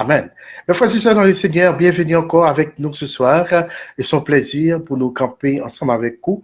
Amen. Mes frères et sœurs dans le Seigneur, bienvenue encore avec nous ce soir. Et son plaisir pour nous camper ensemble avec vous,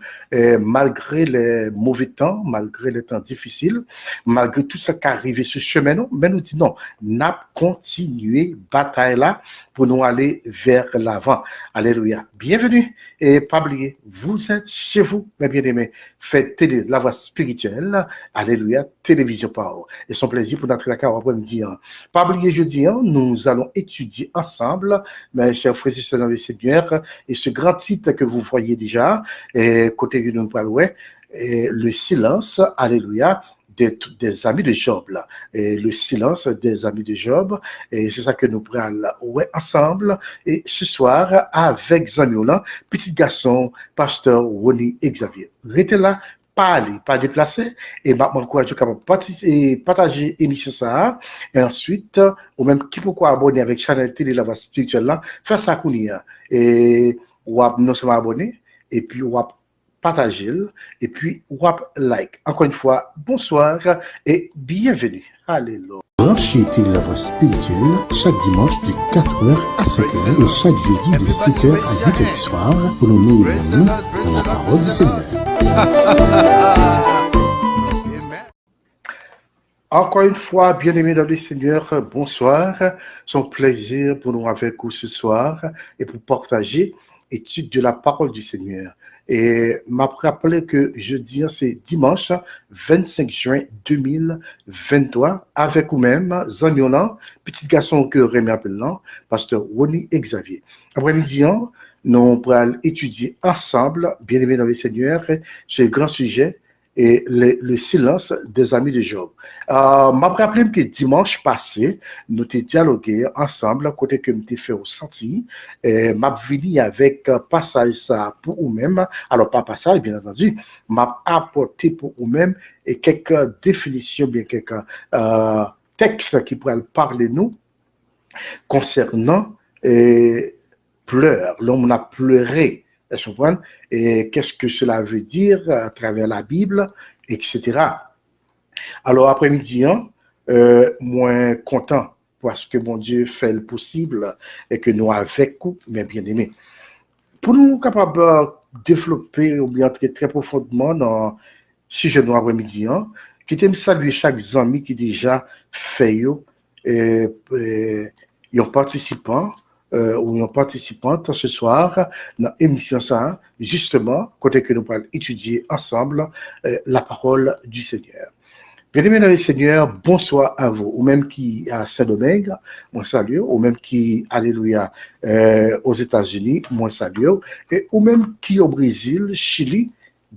malgré les mauvais temps, malgré les temps difficiles, malgré tout ce qui arrive sur ce chemin, mais nous disons non, n'a continué bataille là pour nous aller vers l'avant. Alléluia. Bienvenue et pas oublier, vous êtes chez vous, mes bien-aimés. Faites la voix spirituelle. Alléluia. Télévision Power. Et son plaisir pour notre accord après-midi. Pas oublier jeudi, nous allons étudier ensemble, mes chers frères et sœurs dans le Seigneur, et ce grand titre que vous voyez déjà, et côté que nous parlons, le silence, alléluia, des amis de Job, là. Et le silence des amis de Job, et c'est ça que nous prenons ensemble, et ce soir, avec Zamiola, petit garçon, pasteur Ronnie Xavier. Restez là, pas aller, pas déplacer, et maintenant, quoi, je suis partager l'émission ça, et ensuite, ou même qui pourquoi abonner avec Channel Télé La Voix Spirituelle là, faire ça qu'on y a, et ou non seulement abonner, et puis ou partager, et puis ou like. Encore une fois, bonsoir et bienvenue. Alléluia. Branchez Télé La Voix Spirituelle chaque dimanche de 4h à 5h et chaque jeudi de 7h à 8h du soir pour nous mener dans la parole du Seigneur. Encore une fois, bien-aimés dans le Seigneur, bonsoir. C'est un plaisir pour nous avec vous ce soir et pour partager l'étude de la parole du Seigneur. Et m'a rappelé que jeudi, c'est dimanche 25 juin 2023, avec vous-même, Zamiolan, petit garçon que Rémi appelle, pasteur Ronnie Xavier. Après-midi, nous pourrons étudier ensemble, bien-aimés dans le Seigneur, sur le grand sujet, et le silence des amis de Job. M'a rappelé que dimanche passé, nous avons dialogué ensemble, côté que nous avons fait ressentir, m'a venu avec passage ça pour vous-même, alors pas passage, bien entendu, m'a apporté pour vous-même et quelques définitions, bien quelques textes qui pourraient parler nous concernant pleurs. L'homme a pleuré. Et qu'est-ce que cela veut dire à travers la Bible, etc. Alors, après-midi, moins content parce que mon Dieu fait le possible et que nous avec vous, mes bien-aimés. Pour nous capables de développer ou bien entrer très profondément dans le sujet de après-midi, qui t'aime saluer chaque ami qui déjà fait un participant ou une participante ce soir dans l'émission ça, justement, côté que nous allons étudier ensemble la parole du Seigneur. Bien-aimés dans le Seigneur, bonsoir à vous, ou même qui à Saint-Domingue, moi salue, ou même qui, alléluia, aux États-Unis, moi salue, et ou même qui au Brésil, Chili,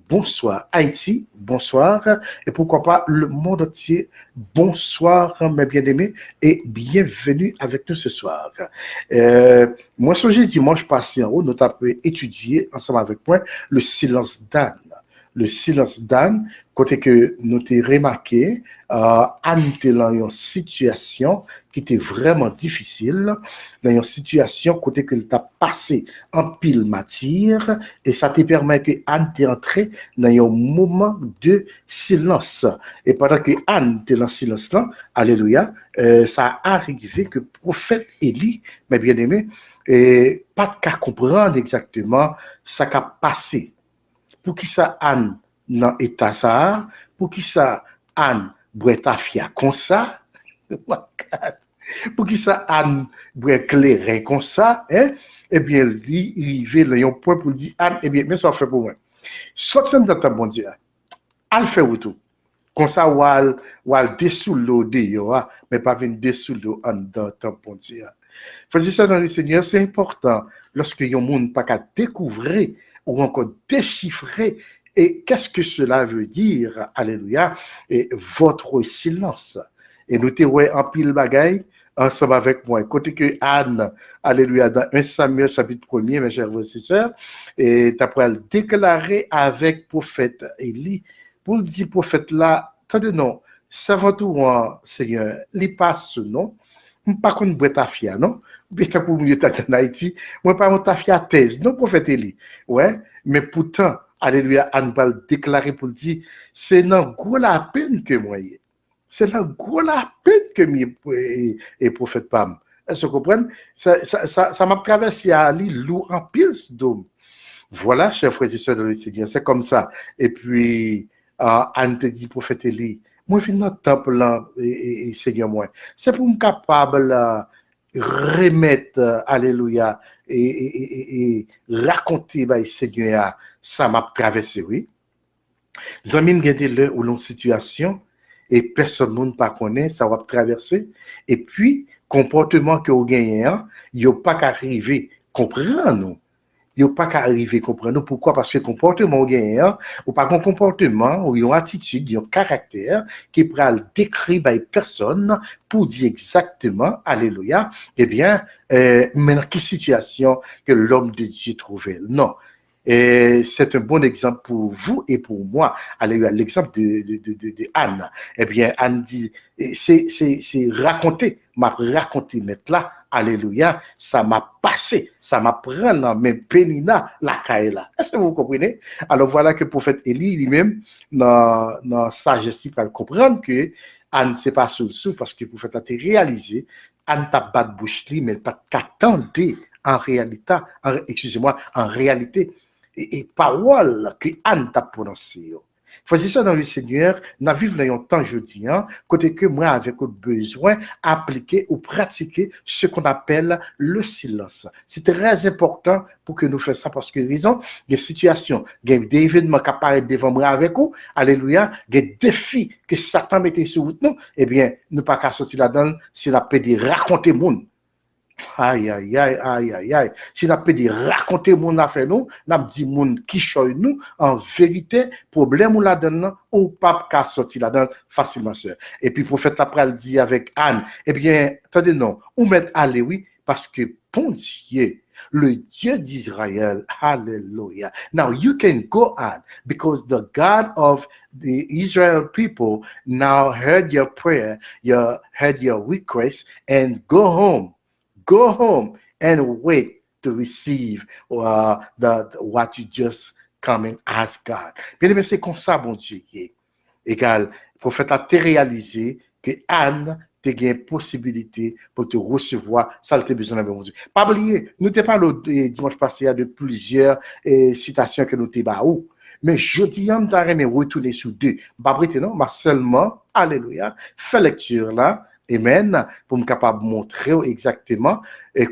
bonsoir. Haïti, bonsoir. Et pourquoi pas le monde entier, bonsoir, mes bien-aimés, et bienvenue avec nous ce soir. Moi, ce dimanche passé en haut, nous avons étudié ensemble avec moi le silence d'Anne. Le silence d'Anne, côté que nous avons remarqué, Anne était dans une situation qui était vraiment difficile, dans une situation côté que tu as passé en pile matière, et ça te permet que Anne t'est entrée dans un moment de silence. Et pendant que Anne était dans le silence là, alléluia, ça a arrivé que prophète Élie, mes bien-aimés, pas de qu'à comprendre exactement ce qui a passé. Pour qui ça Anne dans état ça, pour qui ça Anne bretafia comme ça, pour qui ça Anne breclairer comme ça, eh bien, il arrive à un point pour dire Anne, eh bien, mais ça fait pour moi. Sortez dans ta bon Dieu, al fait tout. Comme ça, ou al dessous l'eau de mais pas venir dessous l'eau en dans ta bon Dieu. Faisez ça dans le Seigneur, c'est important. Lorsque y a un monde pas qu'à découvrir ou encore déchiffrer et qu'est-ce que cela veut dire, alléluia, et votre silence. Et nous te voyons en pile bagaille ensemble avec moi. Côté que Anne, alléluia, dans 1 Samuel chapitre 1er, mes chers frères et sœurs, et après elle déclarer avec prophète Élie, pour le dire prophète là, attendez non, savant tout, Seigneur, il passe ce nom, pas qu'on boit ta fia, non? Bien que pour mieux t'as en Haïti, moi pas mon ta fia thèse, non prophète Élie. Ouais, mais pourtant, alléluia, Anne va déclarer pour dire, c'est dans gros la peine que moi, c'est dans gros la peine que moi et prophète Pam. Est-ce que vous comprenez? Ça m'a traversé à aller loup en pile ce dôme. Voilà, chers frères et sœurs de le Seigneur, c'est comme ça. Et puis, Anne te dit, prophète Élie, moi, je viens dans le temple là, et Seigneur, moi. C'est pour me capable remettre, alléluia, et raconter, bah, Seigneur, ça m'a traversé, oui. Zami m'gade le ou l'on situation, et personne ne pas connaît, ça va traverser. Et puis, comportement que vous gagnez, il n'y a pas qu'à arriver, comprendre nous. Il n'y a pas qu'à arriver, comprendre pourquoi, parce que le comportement gagnant, ou pas un comportement, ou une attitude, un caractère, qui pourra le décrire par personne pour dire exactement, alléluia, eh bien, mais dans quelle situation que l'homme de Dieu trouvait? Non. Et c'est un bon exemple pour vous et pour moi. Alléluia. L'exemple de Anne. Eh bien, Anne dit, c'est raconter, m'a raconté maintenant là. Alléluia, ça m'a passé, ça m'a pris dans mes pénina la caïla. Est-ce que vous comprenez? Alors voilà que le prophète Élie lui-même, dans sagesse, il peut comprendre que Anne, c'est pas sous parce que le prophète a été réalisé, Anne t'a pas de bouche, mais pas qu'attendre en réalité, excusez-moi, en réalité, et parole que Anne t'a prononcée. Faisez ça dans le Seigneur, nous vivons dans un temps jeudi, côté que moi, avec besoin, appliquer ou pratiquer ce qu'on appelle le silence. C'est très important pour que nous fassions ça parce que raison, des situations, des événements qui apparaissent devant moi avec vous, alléluia, des défis que Satan mettait sur nous, eh bien, nous pas qu'à sortir là-dedans, c'est la paix de raconter monde. Aïe, aïe, aïe, aïe, aïe, aïe. Si n'a pas dit raconter mon affaire nous, n'a dit mon qui choy nous, en vérité, problème ou la donne, ou pas qu'à sortir là-dedans facilement, sœur. Et puis, prophète après, elle dit avec Anne, eh bien, attendez, non, ou mettre aller, oui, parce que, bon Dieu, le Dieu d'Israël, hallelujah. Now you can go on because the God of the Israel people now heard your prayer, heard your request, and go home. Go home and wait to receive what you just come and ask God. Bien aimé, c'est comme ça, bon Dieu. Égal, le prophète a réalisé que Anne te gagne possibilité pour te recevoir, ça te besoin de mon Dieu. Pas oublier, nous t'ai parlé dimanche passé de plusieurs citations que nous t'ai baou. Mais je dis, on t'a retourner sur deux. Pas prêter, non, mais seulement, alléluia, fais lecture là. Amen, pour me capable montrer exactement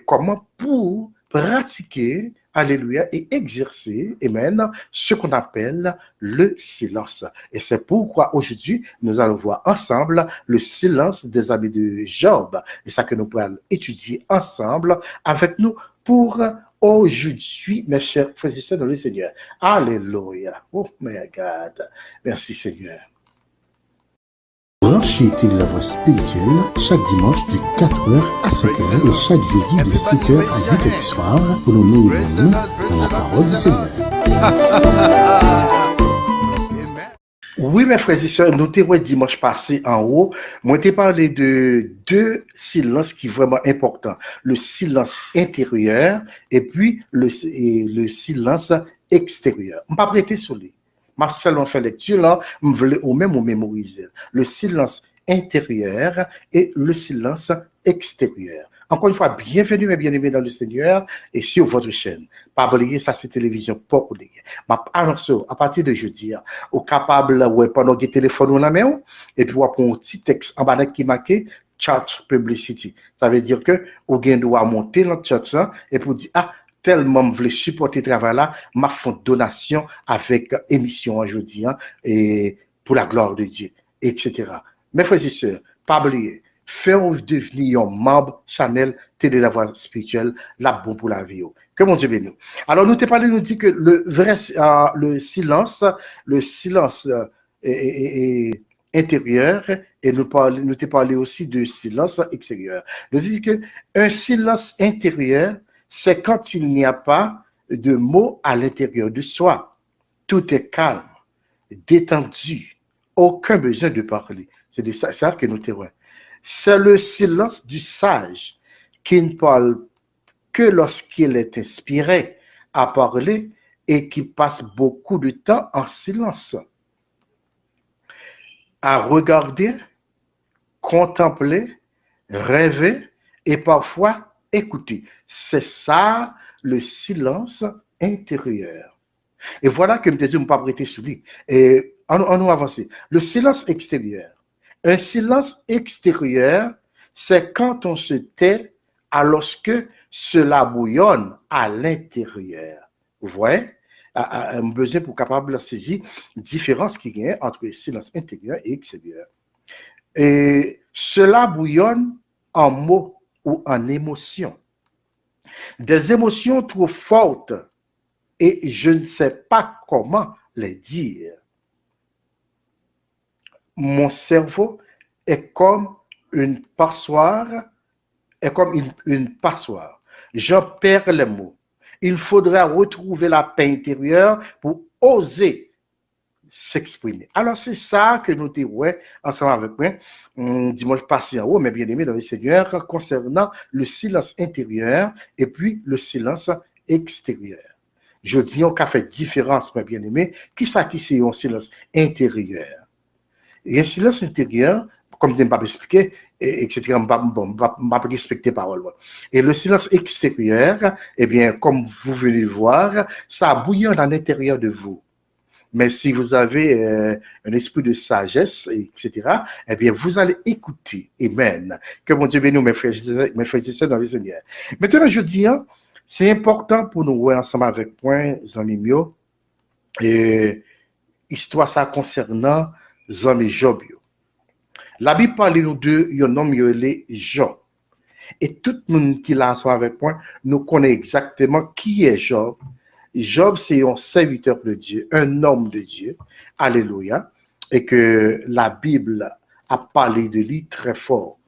comment pour pratiquer, alléluia, et exercer, amen, ce qu'on appelle le silence. Et c'est pourquoi aujourd'hui, nous allons voir ensemble le silence des amis de Job. Et ça que nous pourrons étudier ensemble avec nous pour aujourd'hui, mes chers frères et sœurs dans le Seigneur. Alléluia. Oh my God. Merci Seigneur. Branchez Télévoix spirituelle chaque dimanche de 4h à 5h et chaque jeudi de 5h à 8h du soir pour nous mener dans la parole du Seigneur. Oui, mes frères et sœurs, nous t'avons dimanche passé en haut, moi t'ai parlé de deux silences qui sont vraiment importants. Le silence intérieur et puis le silence extérieur. On ne va pas prêter sur lui. Marcel, on fait lecture là, on voulait au même mémoriser. Le silence intérieur et le silence extérieur. Encore une fois, bienvenue mes bien-aimés dans le Seigneur et sur votre chaîne. Pas oublier ça, c'est télévision pas oublier. Ma annonce à partir de jeudi, au capable ouais pendant que téléphone ou la main et puis on prend un petit texte en bas qui marqué chat publicity. Ça veut dire que au gain doit monter dans chat là et pour dire tellement voulez supporter le travail là, m'a fait donation avec émission aujourd'hui et pour la gloire de Dieu, etc. Mes frères et sœurs, pas oublier, faire devenir un membre channel Télé la Voix spirituelle, la bon pour la vie. Que mon Dieu bénisse. Alors nous t'ai parlé, nous dit que le silence intérieur et nous t'ai parlé aussi de silence extérieur. Nous dit que un silence intérieur c'est quand il n'y a pas de mots à l'intérieur de soi. Tout est calme, détendu, aucun besoin de parler. C'est de ça que nous témoignons. C'est le silence du sage qui ne parle que lorsqu'il est inspiré à parler et qui passe beaucoup de temps en silence. À regarder, contempler, rêver et parfois écouter. C'est ça le silence intérieur. Et voilà que je me dis, je ne pas prêter sous lui. Et on nous avance. Le silence extérieur. Un silence extérieur, c'est quand on se tait alors que cela bouillonne à l'intérieur. Vous voyez? Un besoin pour capable de saisir la différence qu'il y a entre le silence intérieur et extérieur. Et cela bouillonne en mots ou en émotions. Des émotions trop fortes et je ne sais pas comment les dire. Mon cerveau est comme une passoire, une passoire. J'en perds les mots. Il faudra retrouver la paix intérieure pour oser s'exprimer. Alors, c'est ça que nous disons ensemble avec moi, dimanche passé en haut, mais bien aimé dans le Seigneur, concernant le silence intérieur et puis le silence extérieur. Je dis, on a fait différence, mes bien-aimés. Qui c'est un silence intérieur? Et un silence intérieur, comme je ne pas expliquer, etc., je ne pas respecter parole. Et le silence extérieur, eh bien, comme vous venez le voir, ça bouillonne à l'intérieur de vous. Mais si vous avez un esprit de sagesse, etc., eh bien, vous allez écouter. Amen. Que mon Dieu bénisse mes frères et sœurs dans le Seigneur. Maintenant, je dis, c'est important pour nous voir ensemble avec moi, Zami Mio, et histoire ça concernant Zami Job. La Bible parle nous de un homme appelé Job. Et tout le monde qui l'a ensemble avec moi, nous connaît exactement qui est Job. Job, c'est un serviteur de Dieu, un homme de Dieu. Alléluia. Et que la Bible a parlé de lui très fort.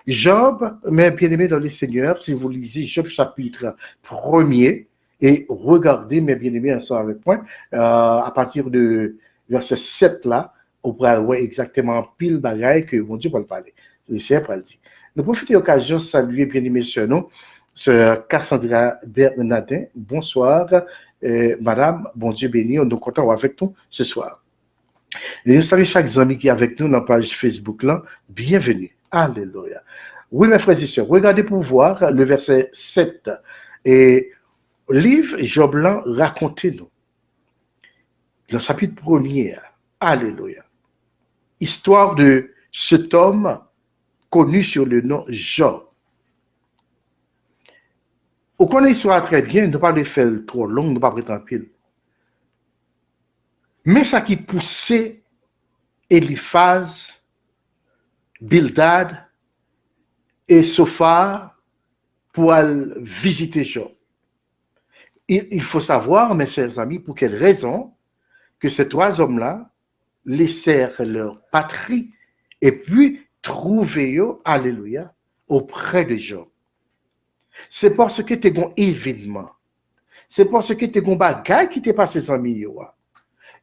Job, mes bien-aimés dans le Seigneur, si vous lisez Job chapitre 1er, et regardez, mes bien-aimés, ensemble avec moi, à partir de verset 7 là, on pourra voir exactement pile bagaille que mon Dieu va le parler. Le Seigneur va le dire. Nous profitons de l'occasion de saluer, bien-aimés, sur nous, Sœur Cassandra Bernardin. Bonsoir, madame, bon Dieu béni, nous comptons avec nous ce soir. Et nous saluons chaque ami qui est avec nous dans la page Facebook là. Bienvenue. Alléluia. Oui, mes frères et sœurs, regardez pour voir le verset 7. Et livre Job là, racontez-nous. Dans le chapitre 1er. Alléluia. Histoire de cet homme connu sur le nom Job. On connaît l'histoire très bien, ne pas le faire trop long, ne pas prétendre pile. Mais ça qui poussait Eliphaz, Bildad et Sophar pour aller visiter Job. Il faut savoir, mes chers amis, pour quelle raison que ces trois hommes-là laissèrent leur patrie et puis trouvèrent, alléluia, auprès de Job. C'est parce que tu as un événement. C'est parce que tu as un bagage qui t'est passé sans millions.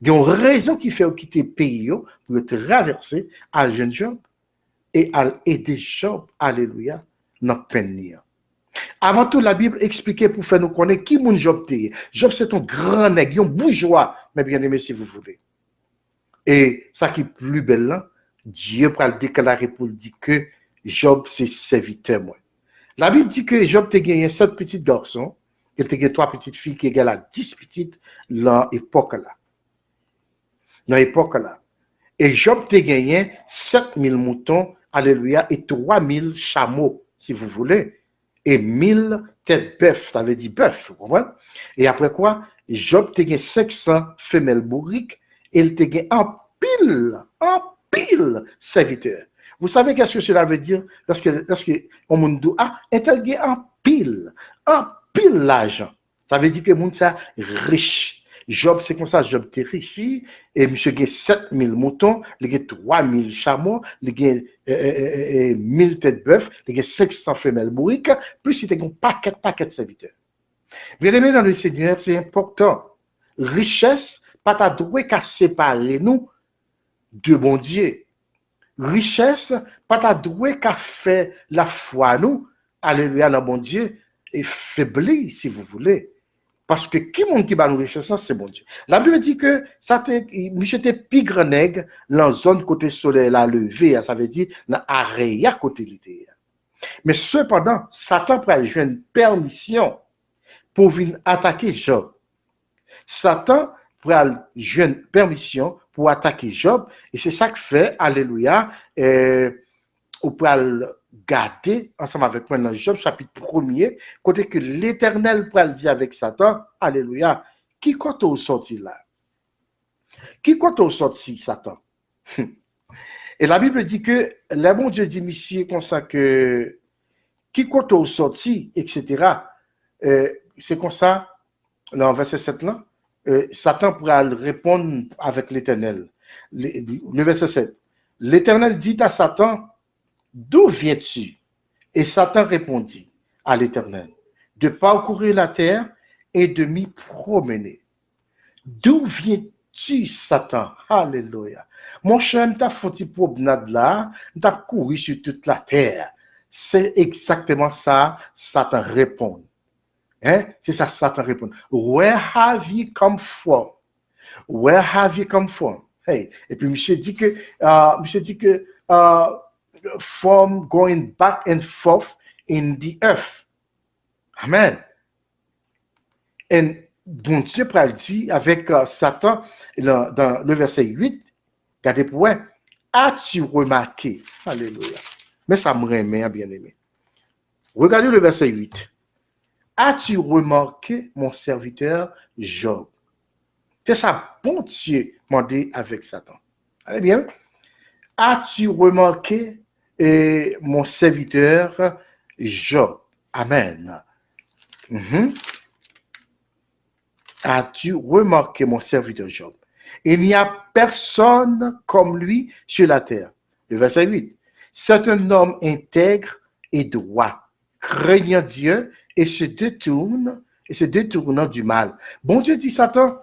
Il y a une raison qui fait quitter le pays pour traverser à jeune Job et à aider Job, alléluia, dans la peine. Avant tout, la Bible expliquait pour faire nous connaître qui mon Job était. Job, c'est un grand nègre, un bourgeois, mais bien aimé si vous voulez. Et ça qui est plus belle là, Dieu va le déclarer pour dire que Job, c'est serviteur, moi. La Bible dit que Job a gagné 7 petits garçons, il a gagné 3 petites filles qui égalent à 10 petites dans l'époque là. Dans l'époque là. Et Job a gagné 7000 moutons, alléluia, et 3000 chameaux, si vous voulez, et 1000 têtes bœufs, ça veut dire bœuf, vous comprenez? Et après quoi, Job a gagné 500 femelles bourriques, et il a gagné en pile serviteurs. Vous savez qu'est-ce que cela veut dire lorsque on me dit est en pile l'argent. Ça veut dire que mon ça riche. Job c'est comme ça, Job était riche et monsieur a 7000 moutons, il a 3000 chameaux, il a 1000 têtes bœufs, il a 500 femelles bourriques, plus il a un paquet de serviteurs. Bien aimé dans le Seigneur, c'est important. Richesse pas ta droit qu'à séparer nous de bon Dieu. Richesse, pas ta doué qu'à faire la foi, nous, alléluia, dans bon Dieu, et faibli, si vous voulez. Parce que qui monde qui va nous richesse, c'est bon Dieu. La Bible dit que ça était pigre nègre, dans la zone côté soleil, la levé, ça veut dire, dans l'arrière côté l'été. Mais cependant, Satan pourrait jouer une permission pour venir attaquer Job. Satan pourrait jouer une permission pour attaquer Job. Et c'est ça que fait, alléluia, on peut garder ensemble avec moi dans Job chapitre 1er, côté que l'Éternel pourrait dire avec Satan, alléluia, qui compte au sorti là? Qui compte au sorti, Satan? Et la Bible dit que, le bon Dieu dit, monsieur, comme ça que, qui compte au sorti, etc. C'est comme ça, dans verset 7 là, Satan pourra répondre avec l'Éternel. Le verset 7. L'Éternel dit à Satan, d'où viens-tu? Et Satan répondit à l'Éternel, de parcourir la terre et de m'y promener. D'où viens-tu, Satan? Alléluia. Mon cher, m't'a foutu promenade là, m't'a couru sur toute la terre. C'est exactement ça, Satan répond. Hein? C'est ça, Satan répond. Where have you come from? Where have you come from? Hey. Et puis, monsieur dit que, from going back and forth in the earth. Amen. Et bon Dieu dit avec Satan, dans le verset 8, regardez pour moi, as-tu remarqué? Alléluia. Mais ça me remet, bien aimé. Regardez le verset 8. As-tu remarqué mon serviteur Job? C'est ça, bon Dieu m'a dit avec Satan. Allez bien. As-tu remarqué mon serviteur Job? Amen. As-tu remarqué mon serviteur Job? Il n'y a personne comme lui sur la terre. Le verset 8. C'est un homme intègre et droit, craignant Dieu et se détournant du mal. Bon Dieu dit Satan,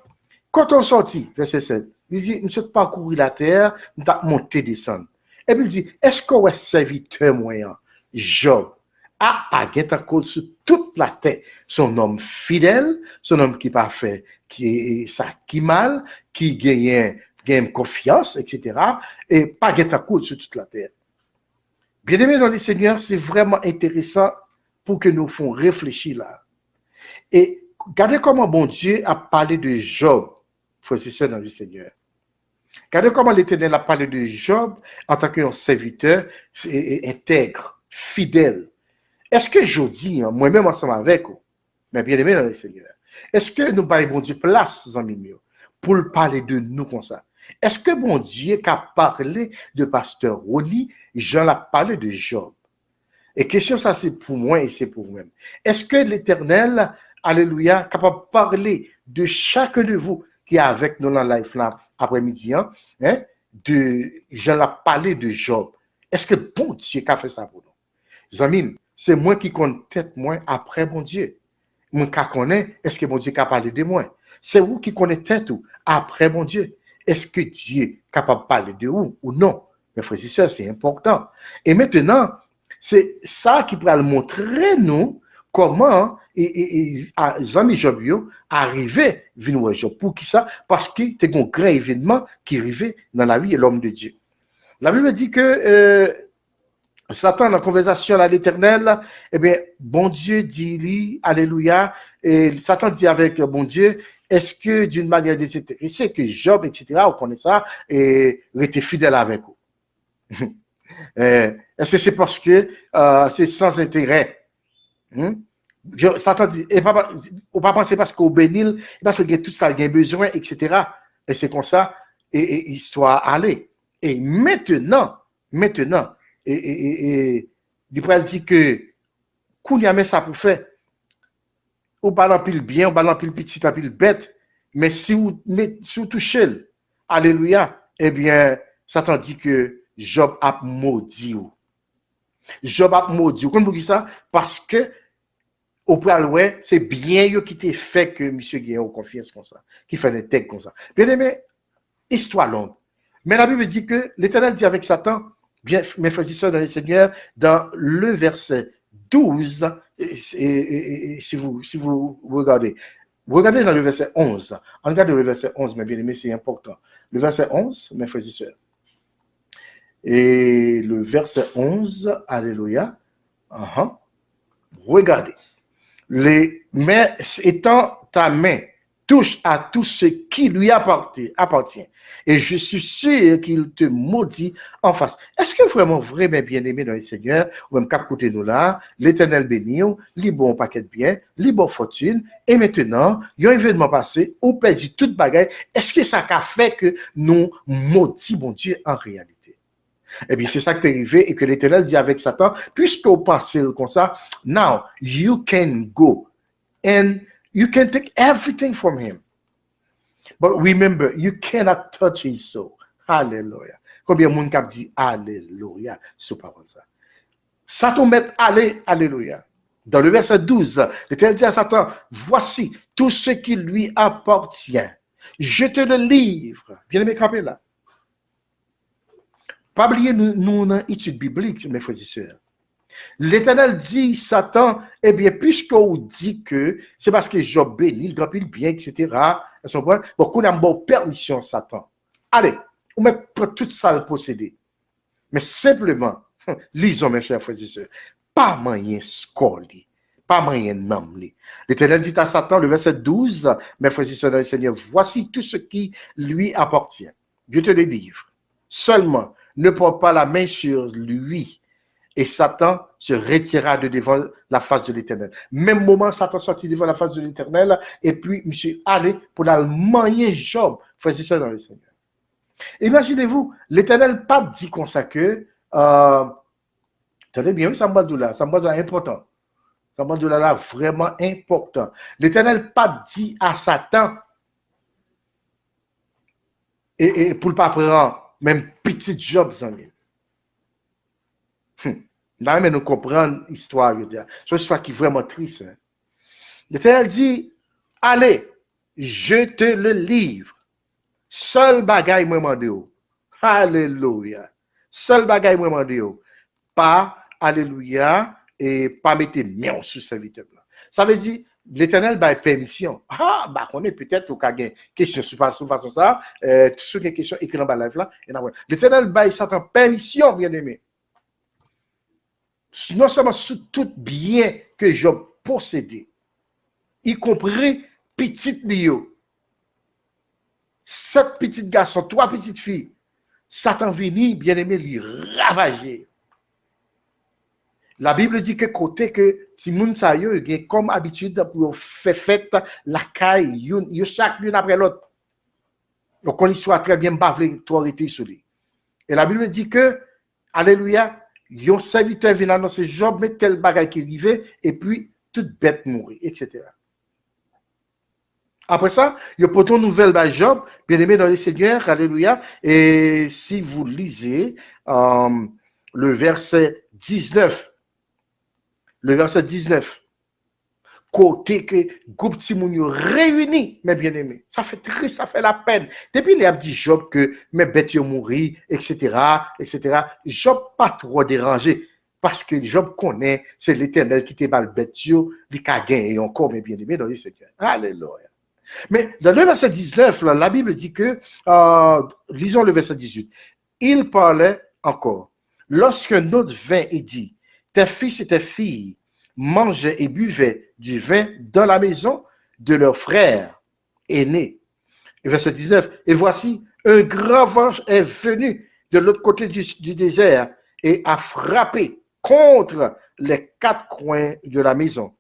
quand on sortit, verset 7, il dit, nous sommes parcouru la terre, nous avons monté, descendre. Et puis il dit, est-ce qu'on est serviteur moyen? Job a pagé ta cause sur toute la terre. Son homme fidèle, son homme qui parfait, qui est ça, qui mal, qui gagne confiance, etc. Et pagé ta cause sur toute la terre. Bien aimé dans le Seigneur, c'est vraiment intéressant pour que nous fassions réfléchir là. Et regardez comment bon Dieu a parlé de Job, frères et sœurs dans le Seigneur. Regardez comment l'Éternel a parlé de Job en tant qu'un serviteur intègre, fidèle. Est-ce que je dis, moi-même ensemble avec vous, mais bien aimé dans le Seigneur, est-ce que nous baillons bon Dieu place, amis, pour parler de nous comme ça? Est-ce que bon Dieu a parlé de pasteur Roni, Jean a parlé de Job? Et question ça, c'est pour moi et c'est pour vous-même. Est-ce que l'Éternel, alléluia, est capable de parler de chacun de vous qui est avec nous dans la life là après-midi, Jean a parlé de Job? Est-ce que bon Dieu a fait ça pour nous? Amis, c'est moi qui compte tête moi après bon Dieu. Moi qui connais, est-ce que bon Dieu a parlé de moi? C'est vous qui connaissez tête ou après bon Dieu. Est-ce que Dieu est capable de parler de vous ou non? Mes frères et sœurs, c'est important. Et maintenant, c'est ça qui pourra montrer nous comment les amis Job arrivaient à venir Job. Pour qui ça? Parce que c'est un grand événement qui arrivait dans la vie de l'homme de Dieu. La Bible dit que Satan, dans la conversation à l'Éternel, eh bien, bon Dieu dit, alléluia, et Satan dit avec bon Dieu, est-ce que d'une manière désintéressée, que Job, etc., on connaît ça, et était fidèle avec vous? Est-ce que c'est parce que c'est sans intérêt? Satan dit, on va pas penser parce qu'au bénil, parce qu'il y a tout ça, il y a besoin, etc. Et c'est comme ça, et histoire aller. Et maintenant, il pourrait dire que, qu'on y a mis ça pour faire, ou pas l'empile bien, ou pas l'empile petit, l'empile bête, mais si vous touchez, alléluia, eh bien, Satan dit que Job a maudit. Job a maudit. Vous comprenez ça? Parce que, au pral, c'est bien qui t'a fait que monsieur Guillaume confiance comme ça, qui fait des textes comme ça. Bien aimé, histoire longue. Mais la Bible dit que l'Éternel dit avec Satan, bien, mes frères et sœurs dans le Seigneur, dans le verset 12, si vous regardez dans le verset 11. On regarde le verset 11, mes bien-aimés, c'est important. Le verset 11, mes frères et sœurs. Et le verset 11, alléluia, Uh-huh. Regardez. Les mains étant ta main touche à tout ce qui lui appartient. Et je suis sûr qu'il te maudit en face. Est-ce que vraiment, vraiment bien-aimé dans le Seigneur, ou même cap côté nous là, l'Éternel bénit, li bon paquet de bien, li bon fortune, et maintenant, il y a un événement passé, on perdu toute bagaille. Est-ce que ça a fait que nous maudit bon Dieu en réalité? Eh bien, c'est ça qui est arrivé et que l'Éternel dit avec Satan, puisque vous pensez comme ça, now you can go and you can take everything from him. But remember, you cannot touch his soul. Alléluia. Combien de monde qui dit Alléluia sur parole ça? Satan met Alléluia. Dans le verset 12, l'Éternel dit à Satan, voici tout ce qui lui appartient. Je te le livre. Bien aimé, campé là. Pas oublier nous dans l'étude biblique, mes frères et sœurs. L'Éternel dit, Satan, eh bien, puisque vous dit que c'est parce que Job bénit, il grand il bien, etc. Bon, qu'on a une permission, Satan. Allez, on met tout ça le posséder. Mais simplement, lisons, mes chers frères et sœurs, pas moyen scoli, pas moyen nommer. L'Éternel dit à Satan, le verset 12, mes frères et sœurs dans le Seigneur, voici tout ce qui lui appartient. Je te le livre. Seulement, ne porte pas la main sur lui. Et Satan se retira de devant la face de l'Éternel. Même moment, Satan sortit devant la face de l'Éternel, et puis, monsieur, allez pour la manier Job, faisait ça dans le Seigneur. Imaginez-vous, l'Éternel pas dit comme ça que, tenez bien, ça me important. Ça me là vraiment important. L'Éternel pas dit à Satan, et pour le pas prendre, même petit Job, ça là, mais nous comprenons l'histoire. C'est une histoire qui est vraiment triste. Hein. L'Éternel dit, allez, je te le livre. Seul bagaille moi demande. Alléluia. Seul bagaille moi demande. Pas, alléluia, et pas mettre mion sur serviteur. Ça veut dire, l'Éternel a permission. Ah, bah, on est peut-être au cas de question sur façon ça. Tout ce qui est question écrit dans la live là. L'Éternel a Satan permission, bien aimé. Non seulement sous tout bien que Job possédait, y compris petite Lio, 7 petits garçons, 3 petites filles, Satan vini, bien aimé, lui ravager. La Bible dit que côté que si moun sa yo, il y a comme habitude pour faire fête la caille, yo chaque l'une après l'autre. Donc on y soit très bien bavé autorité sur lui. Et la Bible dit que, alléluia, yon serviteur vient annoncer Job, mais tel bagage qui arrivait, et puis toute bête mourir, etc. Après ça, il y a pourtant une nouvelle de Job, bien aimé dans le Seigneur, alléluia. Et si vous lisez le verset 19, côté que groupe Timoun réuni, mes bien-aimés, ça fait triste, ça fait la peine. Depuis il a dit Job que mes bêtes ont mouru, etc., etc. Job pas trop dérangé parce que Job connaît, c'est l'Éternel qui te bat le bête, il a gagné encore, mes bien-aimés, dans les Seigneurs. Alléluia. Mais dans le verset 19, là, la Bible dit que, lisons le verset 18, il parlait encore. Lorsque notre vin est dit, tes fils et tes filles mangeaient et buvaient du vin dans la maison de leur frère aîné. Verset 19, et voici, un grand vent est venu de l'autre côté du désert et a frappé contre les 4 coins de la maison,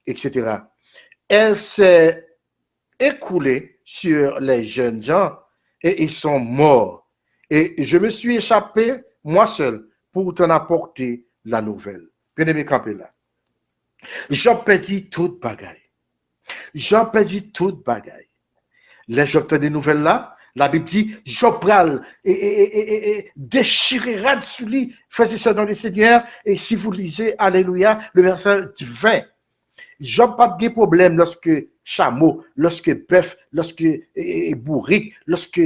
etc. Elle s'est écoulée sur les jeunes gens et ils sont morts. Et je me suis échappé, moi seul, pour t'en apporter la nouvelle. Bien aimé, campé là. Job perdit toute bagaille. Job perdit toute bagaille. Les Job des nouvelles là, la Bible dit, Job pral et déchirera sous lui, faisait ça dans le Seigneur. Et si vous lisez, alléluia, le verset 20, Job pas de problème lorsque chameau, lorsque bœuf, lorsque bourrique, lorsque,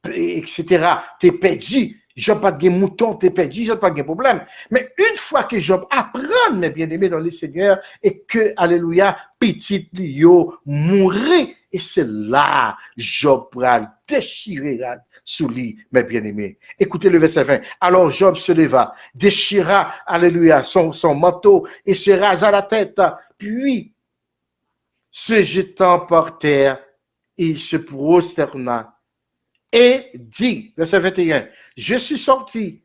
etc., t'es perdu. Job pas de mouton, t'es perdu, Job pas de problème. Mais une fois que Job apprend, mes bien-aimés dans le Seigneur, et que, alléluia, petit Lio mourit, Et c'est là, Job pral déchirer sous lui, mes bien-aimés. Écoutez le verset 20. Alors Job se leva, déchira, alléluia, son manteau et se rasa la tête. Puis, se jetant par terre, il se prosterna et dit, verset 21, je suis sorti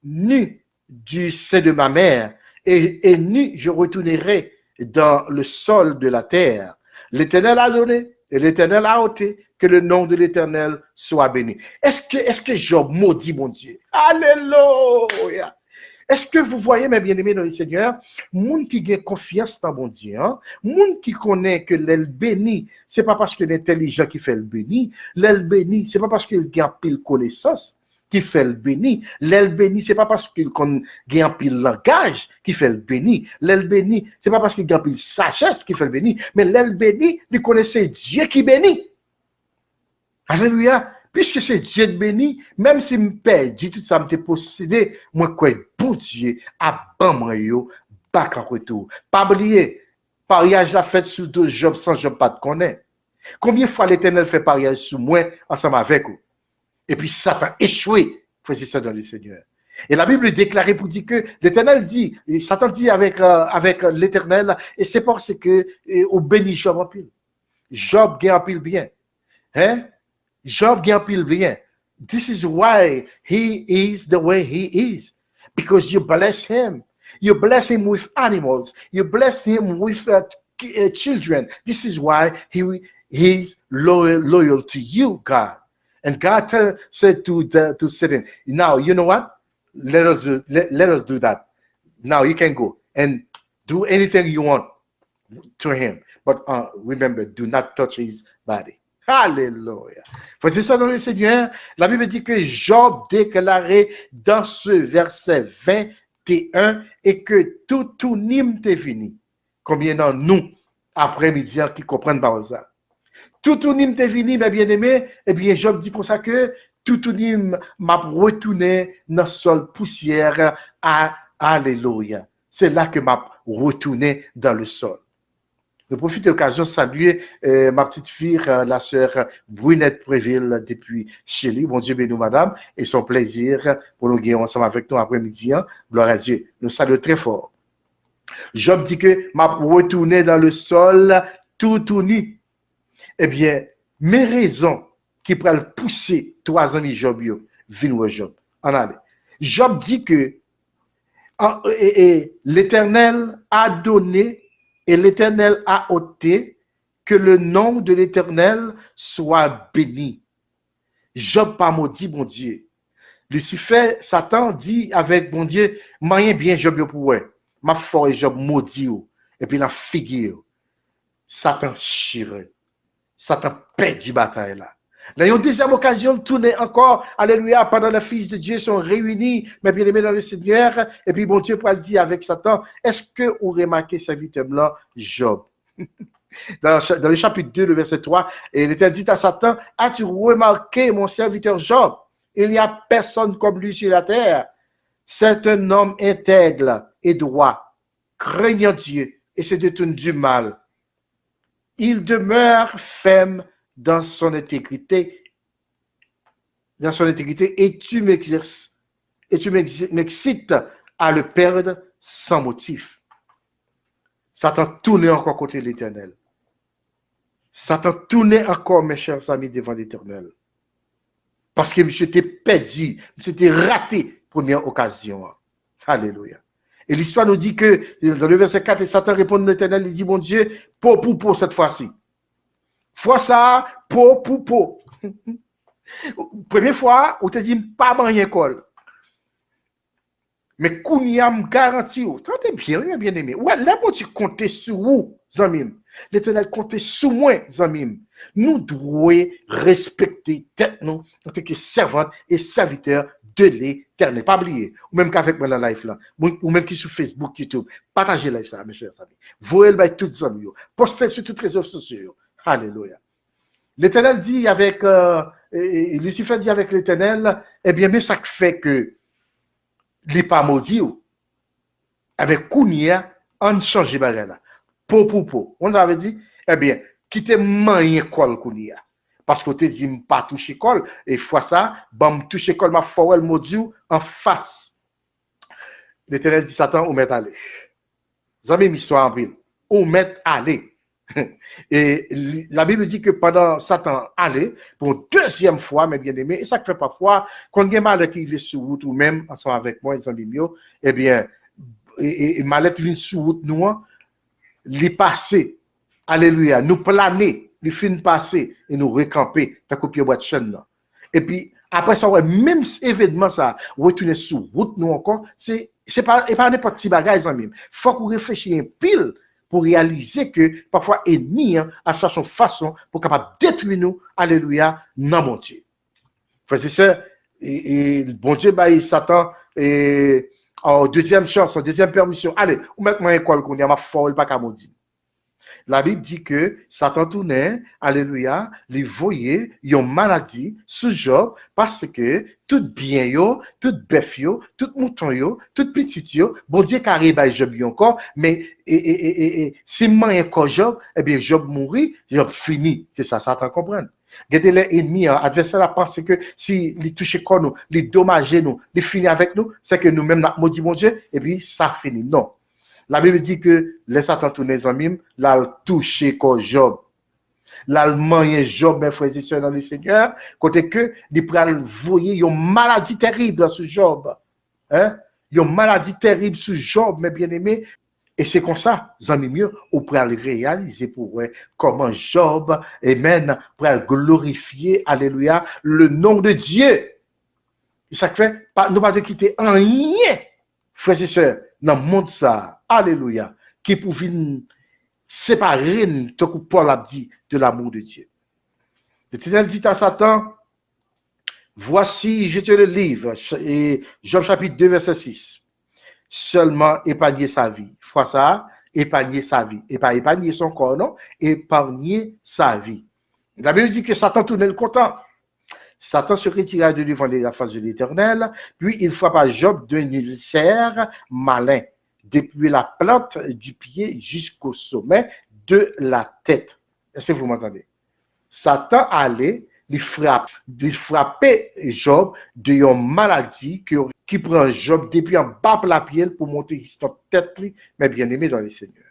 nu du sein de ma mère et nu je retournerai dans le sol de la terre. L'Éternel a donné et l'Éternel a ôté, que le nom de l'Éternel soit béni. Est-ce que Job maudit mon Dieu? Alléluia! Est-ce que vous voyez, mes bien-aimés dans le Seigneur, moun qui a confiance dans mon Dieu, hein? Moun qui connaît que l'aile béni, c'est pas parce que l'intelligent qui fait le béni, l'aile béni, c'est pas parce qu'il a pile connaissance qui fait le béni, l'aile béni, c'est pas parce qu'il a un pile langage qui fait le béni, l'aile béni, c'est pas parce qu'il a un pile sagesse qui fait le béni, mais l'aile béni, il connaissait Dieu qui bénit. Alléluia. Puisque c'est Dieu de béni, même si me perdu tout ça me possédé, moi quoi bon Dieu a ban moi yo bac en retour. Pas oublier, pariage la fête sous deux Job sans Job pas de connaître. Combien de fois l'Éternel fait pariage sous moi ensemble avec vous? Et puis Satan échoué, faisait ça dans le Seigneur. Et la Bible est déclarée pour dire que l'Éternel dit, et Satan dit avec l'Éternel, et c'est parce que au béni Job en pile. Job gagne en pile bien. Hein? Job gagne pile bien. This is why he is the way he is. Because you bless him. You bless him with animals. You bless him with children. This is why he is loyal to you, God. And God said to Satan, now, you know what? Let us do that. Now you can go and do anything you want to him. But remember, do not touch his body. Alléluia. Voici ça dans le Seigneur. La Bible dit que Job déclarait dans ce verset 21 et que tout nîmes t'est fini. Combien d'en nous, après-midi, qui comprennent pas ça? Tout nîmes t'est fini, mes bien-aimés. Eh bien, Job dit comme ça que tout nîmes m'a retourné dans le sol poussière. Alléluia. C'est là que m'a retourné dans le sol. Je profite de l'occasion de saluer ma petite fille, la sœur Brunette Préville depuis Chili. Bon Dieu bénisse madame et son plaisir pour nous guérir ensemble avec nous après-midi. Hein. Gloire à Dieu. Nous saluons très fort. Job dit que m'a retourné dans le sol tout nu. Eh bien, mes raisons qui pourraient pousser 3 ans de Job, viennent Job. En allez. Job dit que et l'Éternel a donné et l'Éternel a ôté, que le nom de l'Éternel soit béni. Job pas maudit, bon Dieu. Lucifer, Satan dit avec bon Dieu, moyen bien Job pour ouais. Ma foi Job maudit. Et puis la figure. Satan chire. Satan perd la bataille là. Là, il y a une deuxième occasion de tourner encore, alléluia, pendant les fils de Dieu sont réunis, mes bien-aimés dans le Seigneur, et puis bon Dieu peut le dire avec Satan, est-ce que vous remarquez ce serviteur-là, Job? Dans le chapitre 2, le verset 3, et il était dit à Satan, as-tu remarqué mon serviteur Job? Il n'y a personne comme lui sur la terre. C'est un homme intègre et droit, craignant Dieu, et se détourne du mal. Il demeure ferme dans son intégrité, et tu m'exerces, et tu m'excites à le perdre sans motif. Satan tournait encore côté l'Éternel. Satan tournait encore, mes chers amis, devant l'Éternel. Parce que monsieur était perdu, monsieur était raté, première occasion. Alléluia. Et l'histoire nous dit que, dans le verset 4, Satan répond à l'Éternel, il dit, mon Dieu, pour cette fois-ci. Fois ça, pour. Première fois, on te dit, pas rien col. Mais Kounia me garantit, très bien, bien aimé. Ouais, là, moi, tu comptes sur vous, Zamim. L'Éternel compte sur moi, Zamim. Nous devons respecter tête nous, en tant que servante et serviteur de l'Éternel. Pas oublier. Ou même qu'avec moi dans la live là. Ou même qui sur Facebook, YouTube. Partagez live ça, mes chers amis. Voyez le toutes les amis. Postez sur toutes les réseaux sociaux. Alléluia. L'Éternel dit avec, Lucifer dit avec l'Éternel, eh bien, mais ça fait que les pas maudits, avec Kounia, on change de là. Po. On avait dit, eh bien, qui te manye kol kounia. Parce que te dit pas toucher kol et fois ça, bam toucher kol m'a fawel modiou en face. L'Éternel dit Satan ou met aller. Zami histoire en pile. Ou met aller. Et la Bible dit que pendant Satan allait pour deuxième fois, mes bien-aimés, et ça fait parfois, quand il y a mal qui vient sur route ou même ensemble avec moi, les amis mieux, eh bien, et mal qui vient sur route nous, les passer, alléluia, nous planer, les fins passer et nous recamper, ta copie boîte chaîne là. Et puis après ça, ouais, même événement ça, retourner sur route nous encore, c'est pas n'importe petit bagage amis. Faut qu'on réfléchisse un pile pour réaliser que parfois ennemi a cherché son façon pour capable détruire nous, alléluia, non mon Dieu. Frères et sœurs, et bon Dieu bah Satan et en deuxième chance, en deuxième permission, allez, ou maintenant école qu'on y a ma folle pas qu'à maudit. La Bible dit que Satan tournait, alléluia, les voyait, yon maladie sous Job parce que tout bien yo, tout bœuf yo, tout mouton yo, tout petit yo, bon Dieu carré by Job yo encore, mais si man encore Job, eh bien Job mourit, Job fini. C'est ça, Satan comprend. Regardez les ennemis, adversaires a pensé que si les toucher comme nous, les dommager nous, les finir avec nous, c'est que nous-mêmes nous maudit mon Dieu, et puis ça finit. Non. La Bible dit que les Satan tourner les amis, là touché comme Job. L'allemand est Job, mes frères et sœurs dans le Seigneur, côté que les pral voyer une maladie terrible sur Job. Hein? Une maladie terrible sur Job, mes bien-aimés. Et c'est comme ça, amis mieux, on pourra le réaliser pour voir comment Job, amen, pourra glorifier, alléluia, le nom de Dieu. Et ça fait, nous pas de quitter un rien, frères et sœurs, dans le monde ça, alléluia, qui pouvait séparer, tout comme Paul a dit, de l'amour de Dieu. L'Éternel dit à Satan, voici, je te le livre, et Job chapitre 2, verset 6. Seulement épargner sa vie. Fois ça, épargner sa vie. Et pas épargner son corps, non? Épargner sa vie. La Bible dit que Satan tournait le content. Satan se retira de devant la face de l'Éternel, puis il frappa Job d'un ulcère malin, depuis la plante du pied jusqu'au sommet de la tête. Est-ce que vous m'entendez? Satan allait frapper Job d'une maladie qui prend Job depuis en bas de la pied pour monter sur tête, mais bien aimé dans le Seigneur.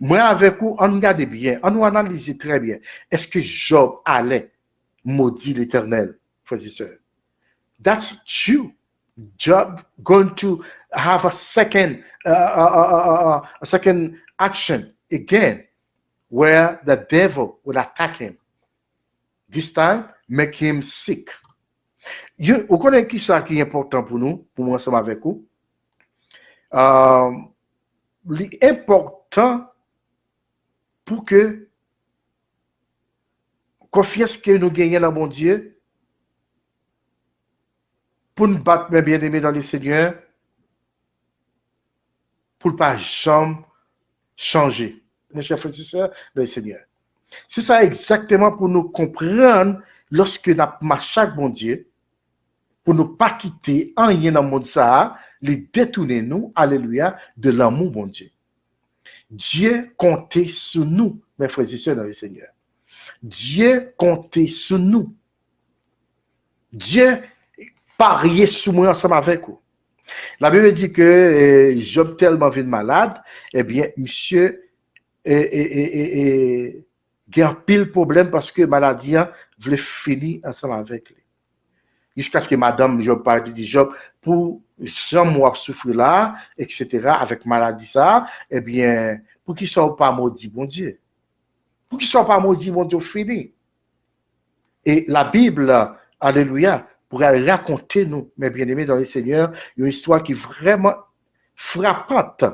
Moi avec vous, on regarde bien, on nous analyse très bien. Est-ce que Job allait maudire l'Éternel, frères et sœurs? That's true. Job going to have a second action again, where the devil will attack him. This time, make him sick. Vous connaissez qui ça qui est important pour nous, pour moi ensemble avec vous? L'important pour que confiance que nous gagnons dans mon Dieu, pour nous battre, mes bien-aimés dans le Seigneur, pour ne pas jamais changer. Mes chers frères et sœurs, dans le Seigneur. C'est ça exactement pour nous comprendre lorsque nous marchons avec mon Dieu, pour ne pas quitter un rien dans le monde ça, les détourner nous, alléluia, de l'amour mon Dieu. Dieu comptait sur nous, mes frères et sœurs dans le Seigneur. Dieu comptait sur nous. Dieu pariait sur moi ensemble avec vous. La Bible dit que Job tellement venu malade, eh bien, monsieur, il y a un pile problème parce que maladie voulait finir ensemble avec lui. Jusqu'à ce que madame Job parle dit Job, pour 100 mois souffrir là, etc., avec maladie ça, eh bien, pour qu'ils ne soient pas maudits, bon Dieu. Pour qu'ils ne soient pas maudits, mon Dieu, fini. Et la Bible, alléluia, pourrait raconter nous, mes bien-aimés dans le Seigneur, une histoire qui est vraiment frappante.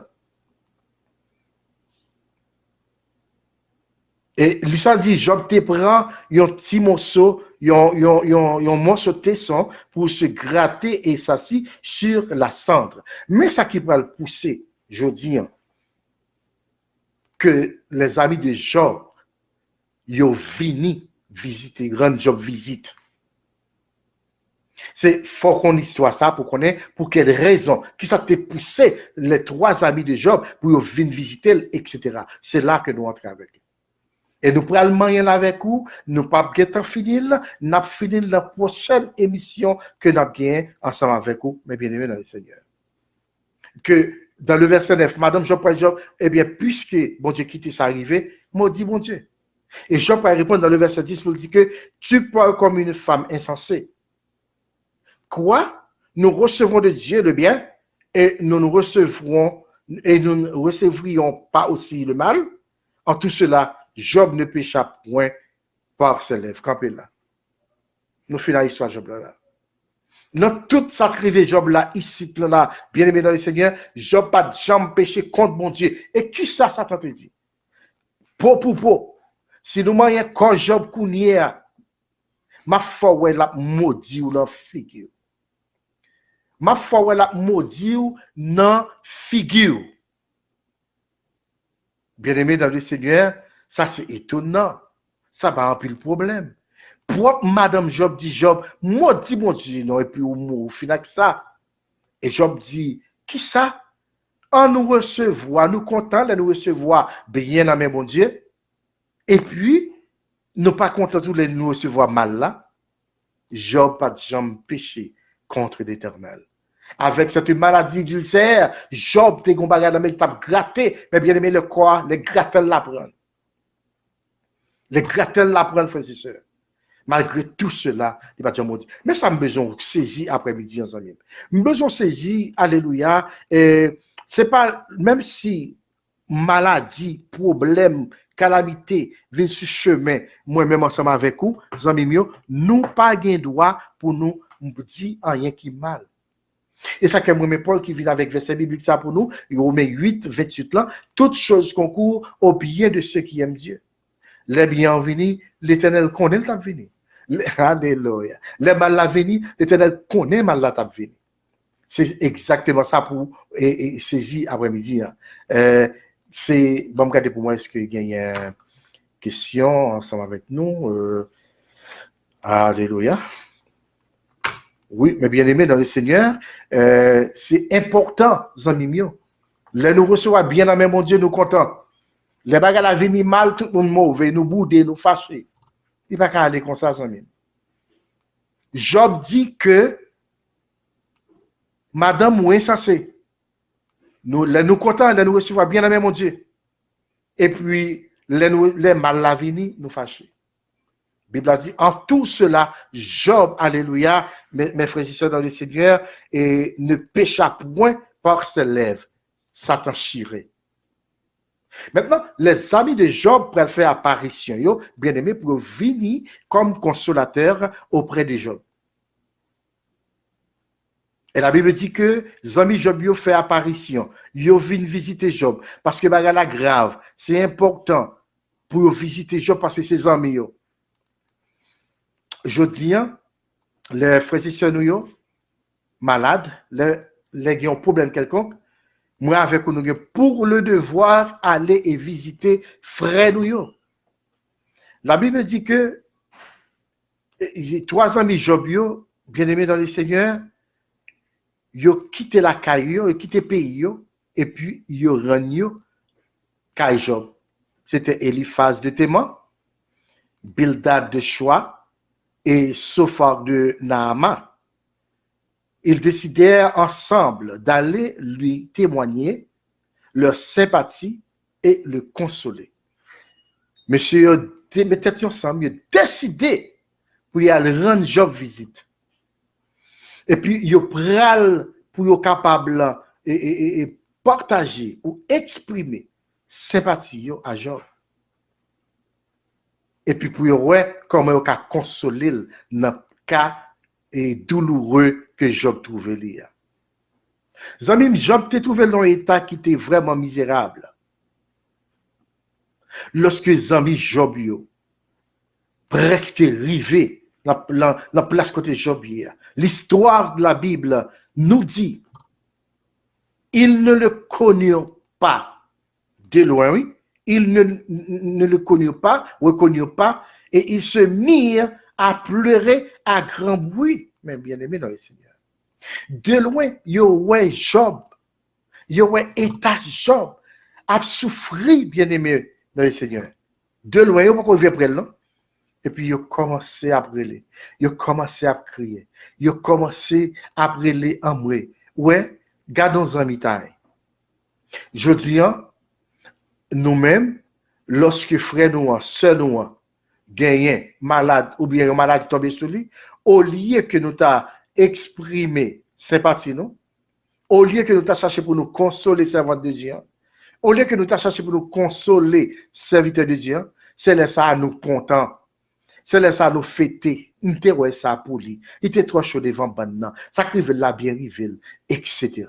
Et l'histoire dit, Job te prend un petit morceau, un morceau de tesson pour se gratter et s'assit sur la cendre. Mais ça qui va le pousser, je dis, que les amis de Job, ils ont venu visiter, grand Job visite. C'est fort qu'on histoire ça pour connaître pour quelle raison, qui ça t'a poussé les trois amis de Job pour venir visiter, etc. C'est là que nous entrons avec lui. Et nous prenons moyen avec vous, nous pas bien finir, nous finir la prochaine émission que nous avons ensemble avec vous, mes bien-aimés dans le Seigneur. Que dans le verset 9, Madame Job, eh bien, puisque bon Dieu quitte ça arrivé, maudit bon Dieu. Et Job répond dans le verset 10 pour dire que tu parles comme une femme insensée. Quoi? Nous recevrons de Dieu le bien et nous ne recevrions pas aussi le mal. En tout cela, Job ne pécha point par ses lèvres. Campez là. Nous finissons l'histoire Job là. Dans toute sa privée Job là, ici, là, bien aimé dans le Seigneur, Job pas jamais péché contre mon Dieu. Et qui ça te dit? Pour. Si nous moyens quand Job kounye, ma foi la maudit ou la figure. Ma foi la maudit ou nan figure. Bien-aimé dans le Seigneur, ça c'est étonnant. Ça va remplir le problème. Propre Madame Job dit Job, maudit mon Dieu, non, et puis ou final que ça. Et Job dit, qui ça? En nous recevoir, nous contents de nous recevoir bien dans mes bon Dieu. Et puis, nous pas contents de nous recevoir mal là. Job pas de jamais péché contre l'Éternel. Avec cette maladie d'ulcère, Job te gombaga dans mes tap gratté, mais bien aimé le quoi, les grattels la prennent. Les grattels la prennent, frères et sœurs. Malgré tout cela, il va dire maudit. Mais ça me besoin saisir après-midi ensemble. Me besoin saisir, alléluia, et c'est pas, même si maladie, problème, calamité viennent sur chemin, moi-même ensemble avec vous, amis mieux, nous pas gain droit pour nous dire rien qui mal. Et ça, comme Paul qui vient avec verset biblique ça pour nous, Romains 8, 28 là, toutes choses concourent au bien de ceux qui aiment Dieu. Les bienvenus, l'Éternel connaît le venu. Alléluia. Les mal la venu, l'Éternel connaît mal la venu. C'est exactement ça pour saisir après-midi. C'est bon, regardez pour moi, est-ce qu'il y a une question ensemble avec nous? Alléluia. Oui, mais bien aimé dans le Seigneur, c'est important, amis mieux. Les nous recevoir bien dans mon Dieu, nous contents. Les bagages la venir mal, tout le monde mauvais, nous bouder, nous fâcher. Il va pas aller comme ça, amis. Job dit que Madame ou insensée. Nous contents, les nous recevoir bien dans mon Dieu. Et puis, les mal la venir, nous fâcher. La Bible a dit, en tout cela, Job, alléluia, mes frères et sœurs dans le Seigneur, et ne pécha point par ses lèvres. Satan chiré. Maintenant, les amis de Job pourraient faire apparition, bien aimé, pour venir comme consolateur auprès de Job. Et la Bible dit que les amis Job yo fait apparition, yo viennent visiter Job, parce que bagala grave, c'est important pour visiter Job parce que c'est amis yo. Je dis, les frères et sœurs nous malades, les qui ont un problème quelconque, moi avec nous pour le devoir aller et visiter frères nous. La Bible dit que 3 amis Job yo, bien aimés dans le Seigneur, yo quitté la caillou, yo quitté pays yo, et puis yo renyo caille Job. C'était Eliphaz de Théman, Bildad de Choix et Sophar de Naama. Ils décidèrent ensemble d'aller lui témoigner leur sympathie et le consoler. Monsieur, mettez ensemble, ils ont décidé pour y aller rendre Job visite. Et puis, ils pral pour être capable et partager ou exprimer sympathie à Job. Et puis, pour voir comment ils ont consoler dans le cas douloureux que Job trouvait là. Zami, Job t'est trouvé dans un état qui était vraiment misérable. Lorsque Zami Job yo, presque rivé dans la place côté Job hier. L'histoire de la Bible nous dit, ils ne le connurent pas de loin, oui. Ils ne le connurent pas, reconnurent pas, et ils se mirent à pleurer à grand bruit, mais bien aimé dans le Seigneur. De loin, yo ouais Job, yo ouais état Job, a souffri, bien aimé dans le Seigneur. De loin, ils pas arriver près là. Et puis, ils ont commencé à brûler. Ils ont commencé à crier. Ils ont commencé à brûler en moi. Ouais, gardons en mitaille. Je dis, nous-mêmes, lorsque frère nous, sœur nous, gagnent malade ou bien malade tombé sur lui, au lieu que nous t'a exprimé sympathie, non? Au lieu que nous t'a cherché pour nous consoler, servants de Dieu, au lieu que nous t'a cherché pour nous consoler, serviteurs de Dieu, c'est là ça nous content. C'est là ça nous fêter. Nous te ouais ça pour lui. Il était trop chaud devant maintenant. Ça crive là bien rive, etc.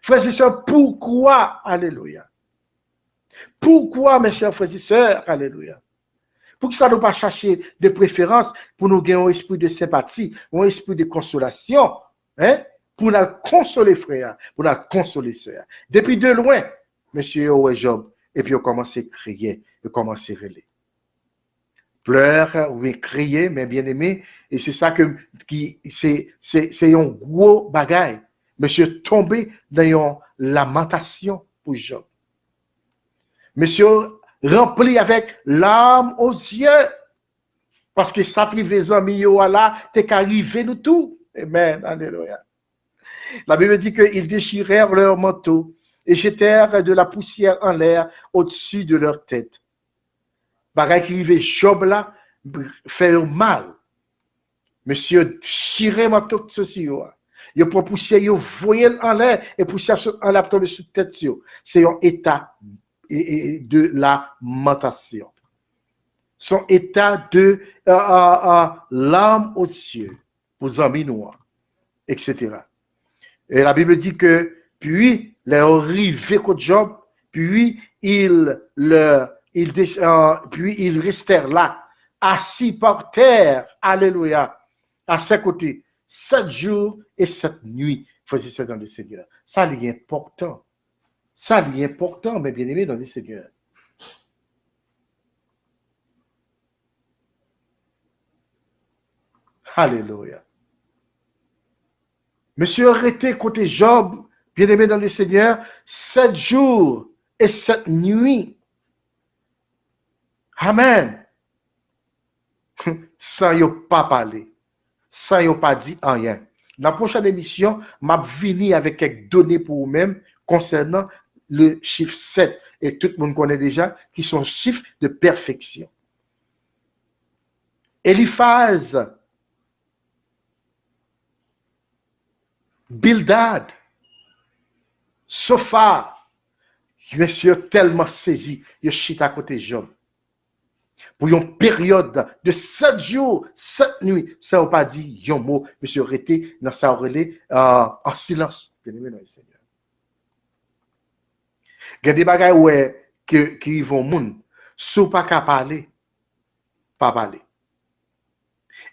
Frères et sœurs, pourquoi, alléluia? Pourquoi, mes chers frères et sœurs, alléluia? Pour que ça ne pas chercher de préférence, pour nous gagner un esprit de sympathie, un esprit de consolation, hein? Pour nous consoler frère, pour nous consoler sœur. Depuis de loin, monsieur Job, et puis on commence à crier, on commence à râler. Pleurs, oui, crier, mais bien aimé, et c'est ça c'est un gros bagage. Monsieur tombé dans une lamentation pour Job. Monsieur rempli avec larmes aux yeux, parce que ça trivé amis là, t'es qu'arrivé nous tout. Amen, alléluia. La Bible dit qu'ils déchirèrent leur manteau et jetèrent de la poussière en l'air au-dessus de leur tête. Bagay qui arrivait Job là, faire mal. Monsieur chiré manteau de ceci. Il prend poussière, il voyait en l'air et poussière en l'air tomber sur tête. C'est un état de lamentation. Son état de larmes aux yeux, aux amis noirs, etc. Et la Bible dit que, puis, les arrivés contre Job, puis, ils restèrent là, assis par terre, alléluia, à ses côtés, 7 jours et 7 nuits, faisait ça dans le Seigneur. Ça, c'est important. Ça, c'est important, mes bien-aimés, dans le Seigneur. Alléluia. Monsieur arrêté côté Job, bien-aimé dans le Seigneur, 7 jours et 7 nuits. Amen. Sans y pas parler, sans y pas dit rien. Dans la prochaine émission, m'a venu avec quelques données pour vous-même concernant le chiffre 7. Et tout le monde connaît déjà qui sont chiffres de perfection. Eliphaz, Bildad, Sophar, monsieur tellement saisi, il chita à côté de Job. Pour une période de 7 jours, 7 nuits, ça n'a pas dit un mot, monsieur arrêté dans sa relais en silence. Bien-aimé dans le Seigneur. Il y a des bagages qui vont moun, sous pas qu'à parler, pas parler.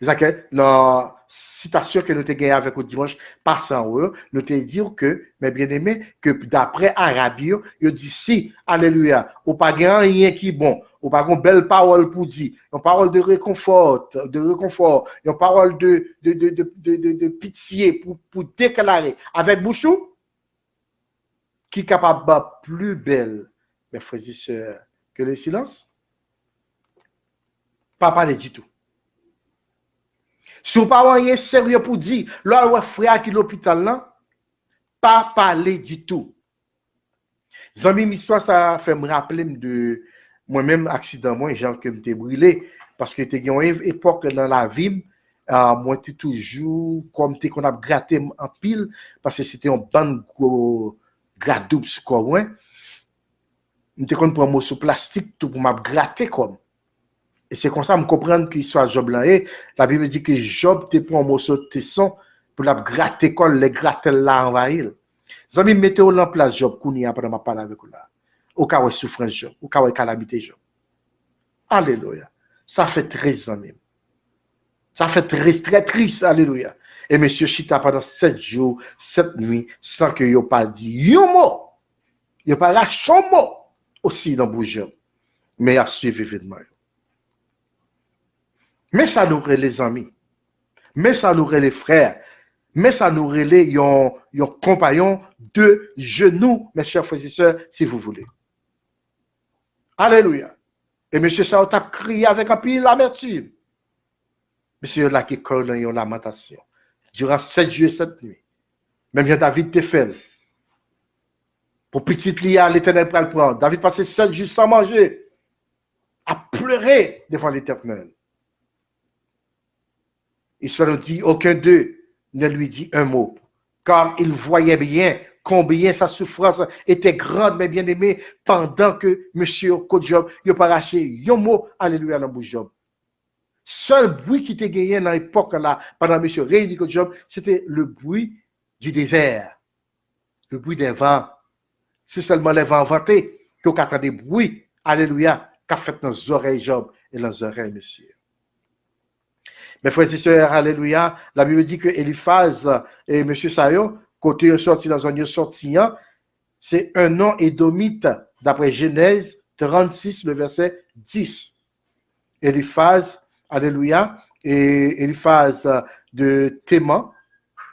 C'est que la citation que nous avons gagnée avec le dimanche passant, nous avons dit que, mes bien-aimés, que d'après Arabie, il dit si, alléluia, ou pas rien qui est bon, ou pas une belle parole pour dire, une parole de réconfort, une parole de pitié pour déclarer avec bouchou, qui est capable de plus belle, mes frères et sœurs, que le silence? Pas parler du tout. Si vous pas rien sérieux pour dire, là, le frère qui est l'hôpital là, pas parler du tout. Zami, l'histoire, ça fait me rappeler de moi-même, accident, moi, genre que m'étais brûlé, parce que t'es une époque dans la vie, moi, t'es toujours, comme t'es qu'on a gratté en pile, parce que c'était un ban gras double sur quoi, ouais. M'étais qu'on prend un morceau plastique, tout pour m'a gratter comme. Et c'est comme ça, je comprends qu'il soit Job là. Et la Bible dit que Job te prend un morceau de tesson pour la gratter comme les grattels là envahir. Zami, mettez en place Job, qu'on après ma parole avec vous là. Au cas où souffrance Job, au cas où calamité Job. Alléluia. Ça fait 13 ans même. Ça fait très triste, alléluia. Et monsieur Chita pendant 7 jours, 7 nuits, sans que yo pas dit un mot. Yo pas lâché un mot aussi dans bouche Job. Mais il a suivi évidemment. Mais ça nous relève les amis. Mais ça nous relève les frères. Mais ça nous relève yon compagnon de genoux, mes chers frères et sœurs, si vous voulez. Alléluia. Et monsieur ça a crié avec un pile l'amertume. Monsieur là qui colle dans une lamentation. Durant 7 jours et 7 nuits. Même bien David te fait. Pour petite lia, l'Éternel pour le prendre. David passait 7 jours sans manger. À pleurer devant l'Éternel. Il se nous dit, aucun d'eux ne lui dit un mot. Car il voyait bien combien sa souffrance était grande, mais bien aimé, pendant que monsieur Job, il a pas arraché un mot, alléluia, dans le Job. Seul bruit qui était gagné dans l'époque là, pendant monsieur réuni Job, c'était le bruit du désert, le bruit des vents. C'est seulement les vents vantés qu'on entend des bruits, alléluia, qu'a fait dans les oreilles Job et dans les oreilles monsieur. Mes frères et sœurs, alléluia, la Bible dit que Eliphaz et M. Sayo, côté sorti dans un sorti, c'est un nom édomite, d'après Genèse 36, le verset 10. Eliphaz, alléluia, et Eliphaz de Théman,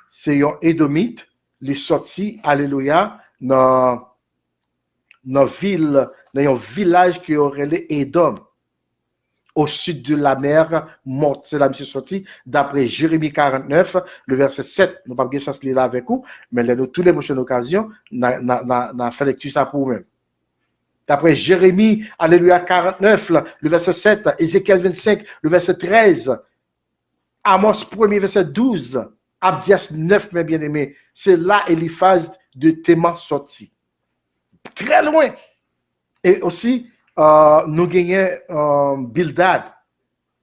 c'est un édomite, les sortis, alléluia, dans un village qui aurait les Édom. Au sud de la mer morte, c'est là monsieur sorti, d'après Jérémie 49, le verset 7. Nous n'avons pas de chance de lire là avec vous, mais nous, toutes les prochaines occasions, nous avons fait lecture ça pour nous-mêmes. D'après Jérémie, alléluia 49, le verset 7, Ézéchiel 25, le verset 13, Amos 1er, verset 12, Abdias 9, mes bien-aimés, c'est là Eliphaz de Théman sorti. Très loin. Et aussi, nous gagnons Bildad.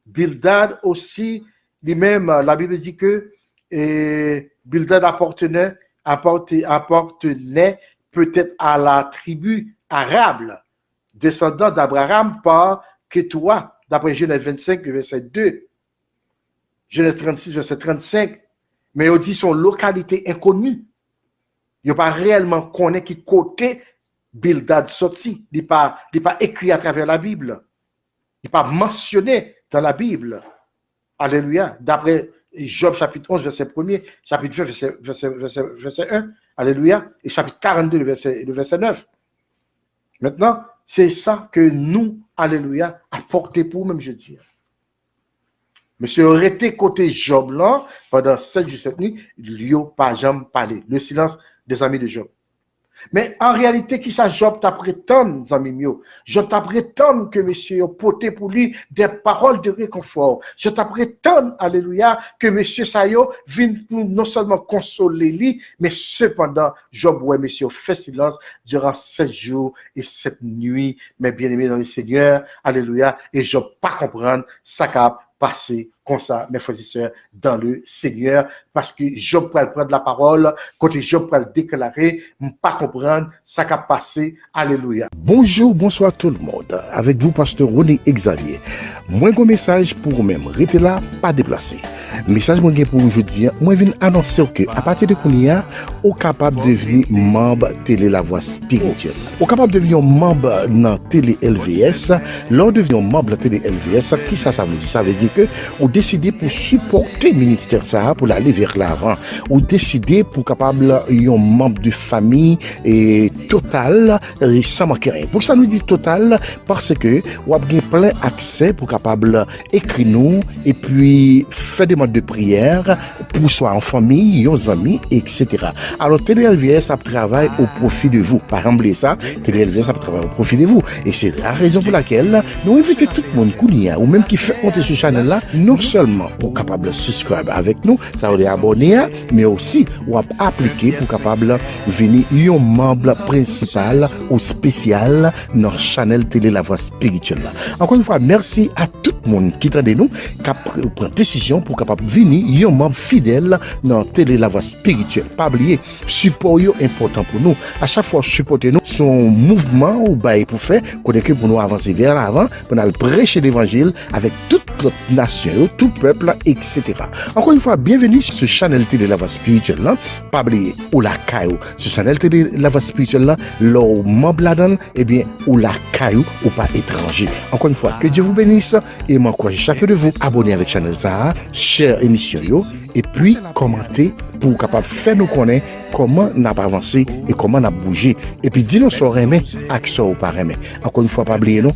Bildad aussi, lui-même, la Bible dit que Bildad appartenait peut-être à la tribu arabe, descendant d'Abraham par Kétoua, d'après Genèse 25, verset 2. Genèse 36, verset 35. Mais on dit son localité inconnue. Il n'y a pas réellement connaît qui côté Bildad sorti, il n'est pas écrit à travers la Bible. Il n'est pas mentionné dans la Bible. Alléluia. D'après Job chapitre 11, verset 1er, chapitre 20, verset 1. Alléluia. Et chapitre 42, le verset 9. Maintenant, c'est ça que nous, alléluia, apportez pour même je dis. Monsieur aurait été côté Job là, pendant 7 jours, 7 nuits, il n'a pas jamais parlé. Le silence des amis de Job. Mais en réalité, qui ça Job t'a prétendre, amis mieux? Job t'a prétendre que monsieur a porté pour lui des paroles de réconfort. Je t'apprête, alléluia, que monsieur Sayo vienne pour non seulement consoler lui, mais cependant, Job, ouais, monsieur, fait silence durant 7 jours et 7 nuits, mes bien-aimés dans le Seigneur, alléluia, et Job pas comprendre ça cap passer comme ça, mes frères et sœurs, dans le Seigneur, parce que Job peut prendre la parole, côté Job peut le déclarer, pas comprendre, ça qu'a passé, alléluia. Bonjour, bonsoir tout le monde. Avec vous, pasteur René Xavier. Moi, un message pour vous-même. Restez là, pas déplacé. Message moi pour aujourd'hui, moi je viens annoncer que à partir de Kounia, on est capable de devenir membre Télé La Voix Spirituelle. On est capable de devenir membre dans Télé LVS. Lors de devenir membre de Télé LVS, qui ça veut dire? Ça veut dire que on décide pour supporter le ministère ça pour aller vers l'avant. On décide pour capable un membre de famille et total sans manquer rien. Pour ça nous dit total parce que on a plein accès pour capable écrire nous et puis faire des modes de prière pour soi en famille, nos amis, etc. Alors Télé LVS a travaillé au profit de vous. Par exemple ça, Télé LVS a travaillé au profit de vous. Et c'est la raison pour laquelle nous invitons tout le monde ou même qui fait compter sur ce channel là, non seulement pour capable de subscribe avec nous, ça veut dire abonner, mais aussi ou appliquer pour capable venir un membre principal ou spécial dans le channel Télé La Voix Spirituelle. Encore une fois, merci à tout le monde qui attendait nous, qui prend décision pour capable venir un membre fidèle dans Télé La Voix Spirituelle. Pas oublier, support est important pour nous. À chaque fois, supporter nous, son mouvement ou bail pour faire, pour nous avancer vers l'avant, pour nous prêcher l'évangile avec toute notre nation, tout peuple, etc. Encore une fois, bienvenue sur ce channel Télé La Voix Spirituelle là. Pas oublier, ou la caillou, ce channel Télé La Voix Spirituelle là, l'or membre là-dedans, eh bien, ou la caillou, ou pas étranger. Encore une fois, que Dieu vous bénisse et m'encourage chacun de vous abonner avec channel ça share émission yo et puis commenter pour capable faire nous connaître comment n'a pas avancé et comment n'a bougé et puis dis nous so remet action ou pas remet. Encore une fois pas oublier non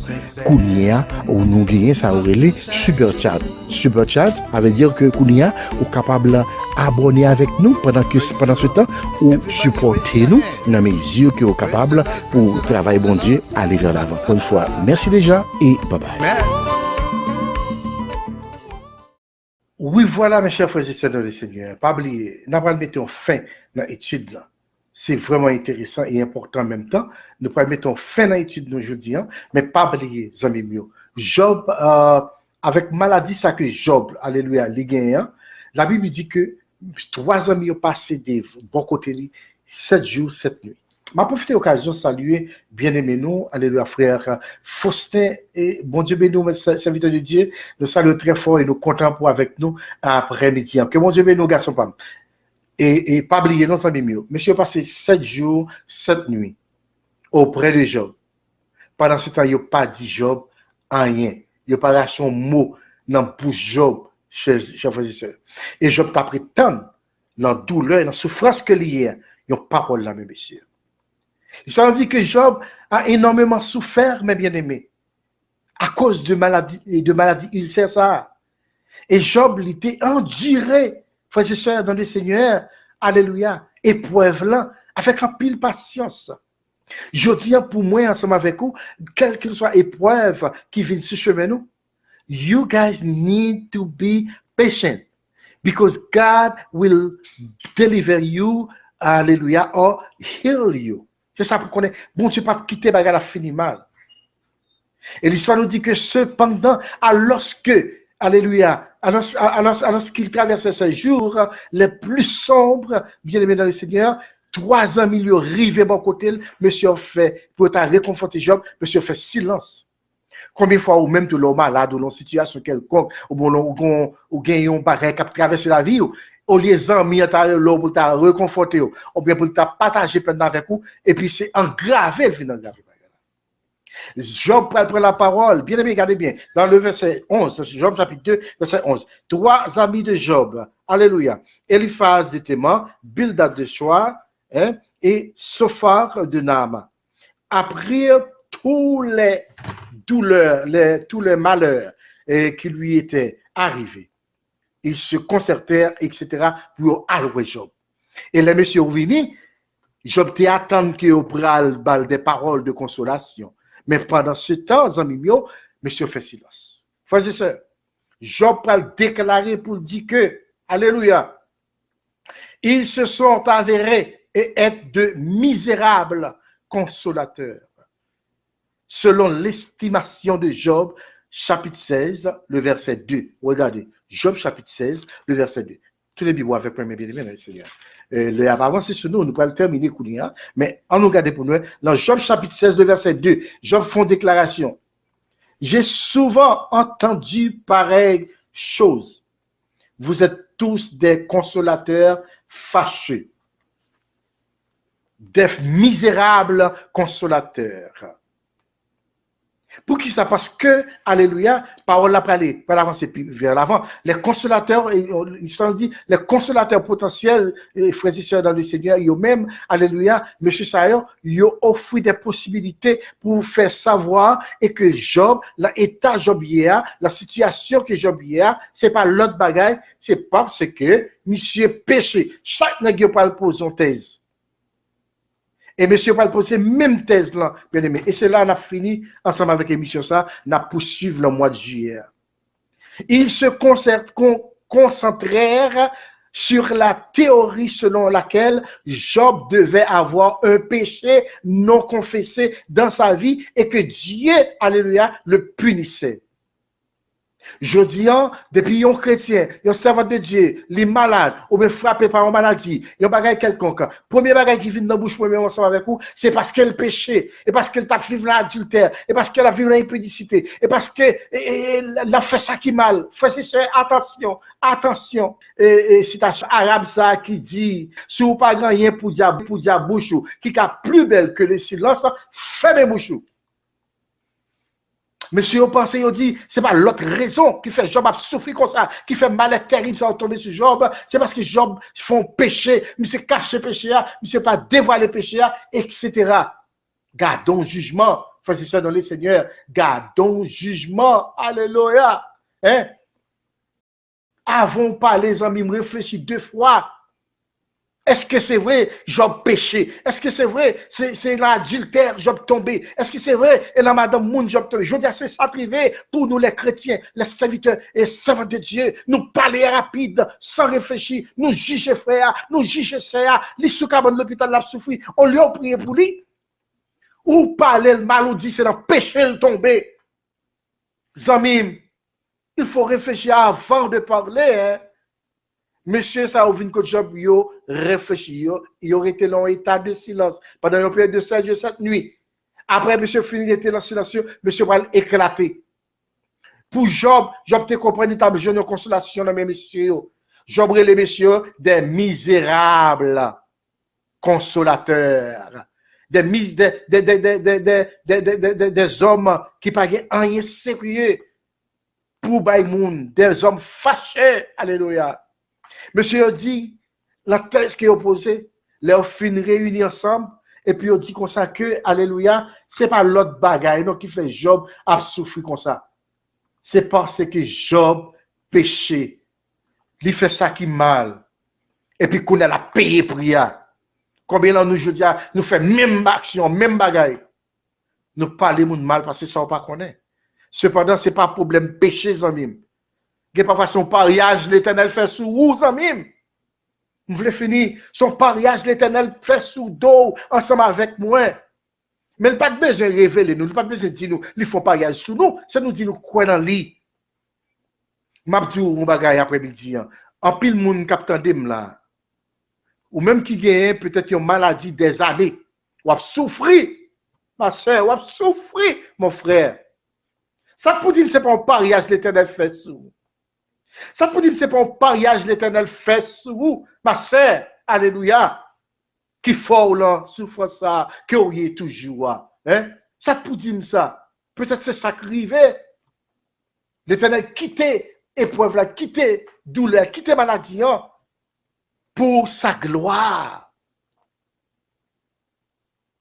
Kounia ou nous gagner ça aurait super chat. Super chat veut dire que Kounia ou capable abonner avec nous pendant ce temps ou supporter nous dans mesure que vous capable pour travailler bon Dieu aller vers l'avant. Encore une fois, merci déjà et bye bye. Oui, voilà, mes chers frères et sœurs dans le Seigneur. Pas oublier, nous allons mettre fin dans l'étude là. C'est vraiment intéressant et important en même temps. Nous allons mettre fin dans l'étude aujourd'hui, mais pas oublier, amis mieux. Job, avec maladie, ça que Job, alléluia, les gagnants, la Bible dit que 3 ans ont passé des bons côtés, 7 jours, 7 nuits. Je profite de l'occasion de saluer, bien-aimés nous, alléluia, frère Faustin, et bon Dieu béni nous, serviteurs de Dieu, nous saluons très fort et nous comptons pour avec nous après-midi. Que bon Dieu béni nous, garçons, femmes. Et pas oublier, non, ça m'est mieux. Monsieur a passé 7 jours, 7 nuits auprès de Job. Pendant ce temps, il n'a pas dit Job rien. Il n'a pas lâché un mot dans la bouche Job, chers frères et sœurs. Et Job t'a pris tant dans la douleur, dans la souffrance que il y a une parole là, mes messieurs. L'histoire dit que Job a énormément souffert, mes bien-aimés, à cause de maladies ulcères ça. Et Job l'était enduré, frères et sœurs, dans le Seigneur, alléluia, épreuve là, avec un pile patience. Je dis pour moi, ensemble avec vous, quelle que soit épreuve qui vient sur chemin nous, you guys need to be patient because God will deliver you, alléluia, or heal you. C'est ça pour qu'on ait, bon Dieu pas quitter bagarre a fini mal. Et l'histoire nous dit que cependant, alors qu'il traversait ces jours les plus sombres, bien aimés dans le Seigneur, 3 ans milieu rivé bon côté, monsieur fait, pour t'a réconforter Job, monsieur fait silence. Combien de fois ou même de l'homme malade ou dans une situation quelconque, ou gagne un bagage qui traverse la vie, au lieu d'amis pour t'a réconforter, ou bien pour t'a partager pendant avec vous, et puis c'est engravé le final de la vie. Job prend la parole, bien aimé, regardez bien, dans le verset 11, Job chapitre 2, verset 11. 3 amis de Job, alléluia, Eliphaz de Théman, Bildad de Shoa, et Sophar de Naama, apprirent tous les douleurs, tous les malheurs qui lui étaient arrivés. Ils se concertèrent, etc., pour allouer Job. Et les messieurs venus, Job t'attend qu'il pral des paroles de consolation. Mais pendant ce temps, amis mieux, monsieur fait silence. Frères et sœurs, Job pral déclarer pour dire que, alléluia, ils se sont avérés et être de misérables consolateurs. Selon l'estimation de Job, chapitre 16, le verset 2. Regardez, Job chapitre 16, le verset 2. Tous les Bibles avec premier bien-aimé dans le Seigneur. Le avancé sur nous pouvons le terminer, mais on nous garde pour nous. Dans Job chapitre 16, le verset 2, Job fait une déclaration. J'ai souvent entendu pareille chose. Vous êtes tous des consolateurs fâcheux, des misérables consolateurs. Pour qui ça? Parce que, alléluia, parole l'a parlé, pas l'avancer vers l'avant. Les consolateurs, l'histoire dit, les consolateurs potentiels, frères et sœurs dans le Seigneur, ils ont même, alléluia, monsieur Sayon, ils ont offert des possibilités pour faire savoir et que Job, l'état Job hier, la situation que Job hier, c'est pas l'autre bagaille, c'est parce que monsieur péché. Chaque nègre parle pour son thèse. Et monsieur va poser même thèse là, bien aimé. Et c'est là qu'on a fini ensemble avec l'émission ça, on a poursuivi le mois de juillet. Ils se concentrèrent sur la théorie selon laquelle Job devait avoir un péché non confessé dans sa vie et que Dieu, alléluia, le punissait. Je dis, depuis un chrétien, un servant de Dieu, les malades, ou bien frappé par une maladie, il y a un bagage quelconque. Premier bagage qui vient dans la bouche pour ensemble avec vous, c'est parce qu'elle péché, et parce qu'elle t'a fait l'adultère, et parce qu'elle a vécu l'impudicité, et parce qu'elle a fait ça qui mal. Frères et sœurs, attention. Et citation arabe ça qui dit, si vous pas rien pour dire bouchou, qui est plus belle que le silence, fermez bouchou. Monsieur, vous pensez, vous dit, c'est pas l'autre raison qui fait Job a souffert comme ça, qui fait mal terrible, ça va tomber sur Job. C'est parce que Job font péché, monsieur cache péché, monsieur pas dévoiler péché, etc. Gardons jugement, frères et sœurs dans les seigneurs, gardons jugement. Alléluia. Hein? Avant parler, les amis, me réfléchis 2 fois. Est-ce que c'est vrai, Job péché? Est-ce que c'est vrai, c'est l'adultère, Job tombé? Est-ce que c'est vrai, et la madame Moun, Job tombé? Je veux dire, c'est ça privé pour nous, les chrétiens, les serviteurs et servantes de Dieu, nous parler rapide, sans réfléchir, nous juger frère, nous juger sœur, les soukabans de l'hôpital l'a souffert, on lui a prié pour lui. Ou parler le mal, ou dit c'est dans péché le tombé. Zamim, il faut réfléchir avant de parler, hein. Monsieur, ça ouvre une Job, yo réfléchit, il aurait été dans un état de silence pendant une période de 7 jours, 7 nuits. Après, monsieur fini, il était dans silence, monsieur va éclater. Pour Job, Job te comprend, il a besoin de consolation dans mes messieurs. Job les messieurs des misérables consolateurs. Des hommes qui pagaient rien sérieux pour Baïmoun, des hommes fâchés. Alléluia. Monsieur dit, la thèse qui est opposée, les fin réunis ensemble, et puis on dit comme ça que, alléluia, c'est pas l'autre bagaille non, qui fait Job a souffert comme ça. C'est parce que Job péché. Il fait ça qui mal. Et puis qu'on a la payé pour rien. Combien de nous, je dis, nous fait même action, même bagaille. Nous parlons de mal parce que ça, on ne connaît pas. Cependant, ce n'est pas un problème péché, zamim. Il pas son pariage, l'Éternel fait sous vous, zamim. Vous voulez finir, son pariage, l'Éternel fait sous dos, ensemble avec moi. Mais il n'y a pas de besoin de révéler nous, il n'y a pas de besoin de dire nous, il faut pariage sous nous, ça nous dit nous quoi dans lit. M'abdou, mon bagaille après-midi, en pile moun captant dem là. Ou même qui gagne peut-être une maladie des années, ou a souffrir, ma soeur, ou a souffrir, mon frère. Ça pour dire que ce n'est pas un pariage l'Éternel fait sous. Ça pour dire que ce n'est pas un pariage l'Éternel fait sous vous, ma soeur, alléluia, qui faut là, souffre ça, que vous y toujours, hein? Ça pour dire ça. Peut-être c'est ça qui arrive. L'Éternel quitté épreuve là, quitté douleur, quitté maladie, hein, pour sa gloire,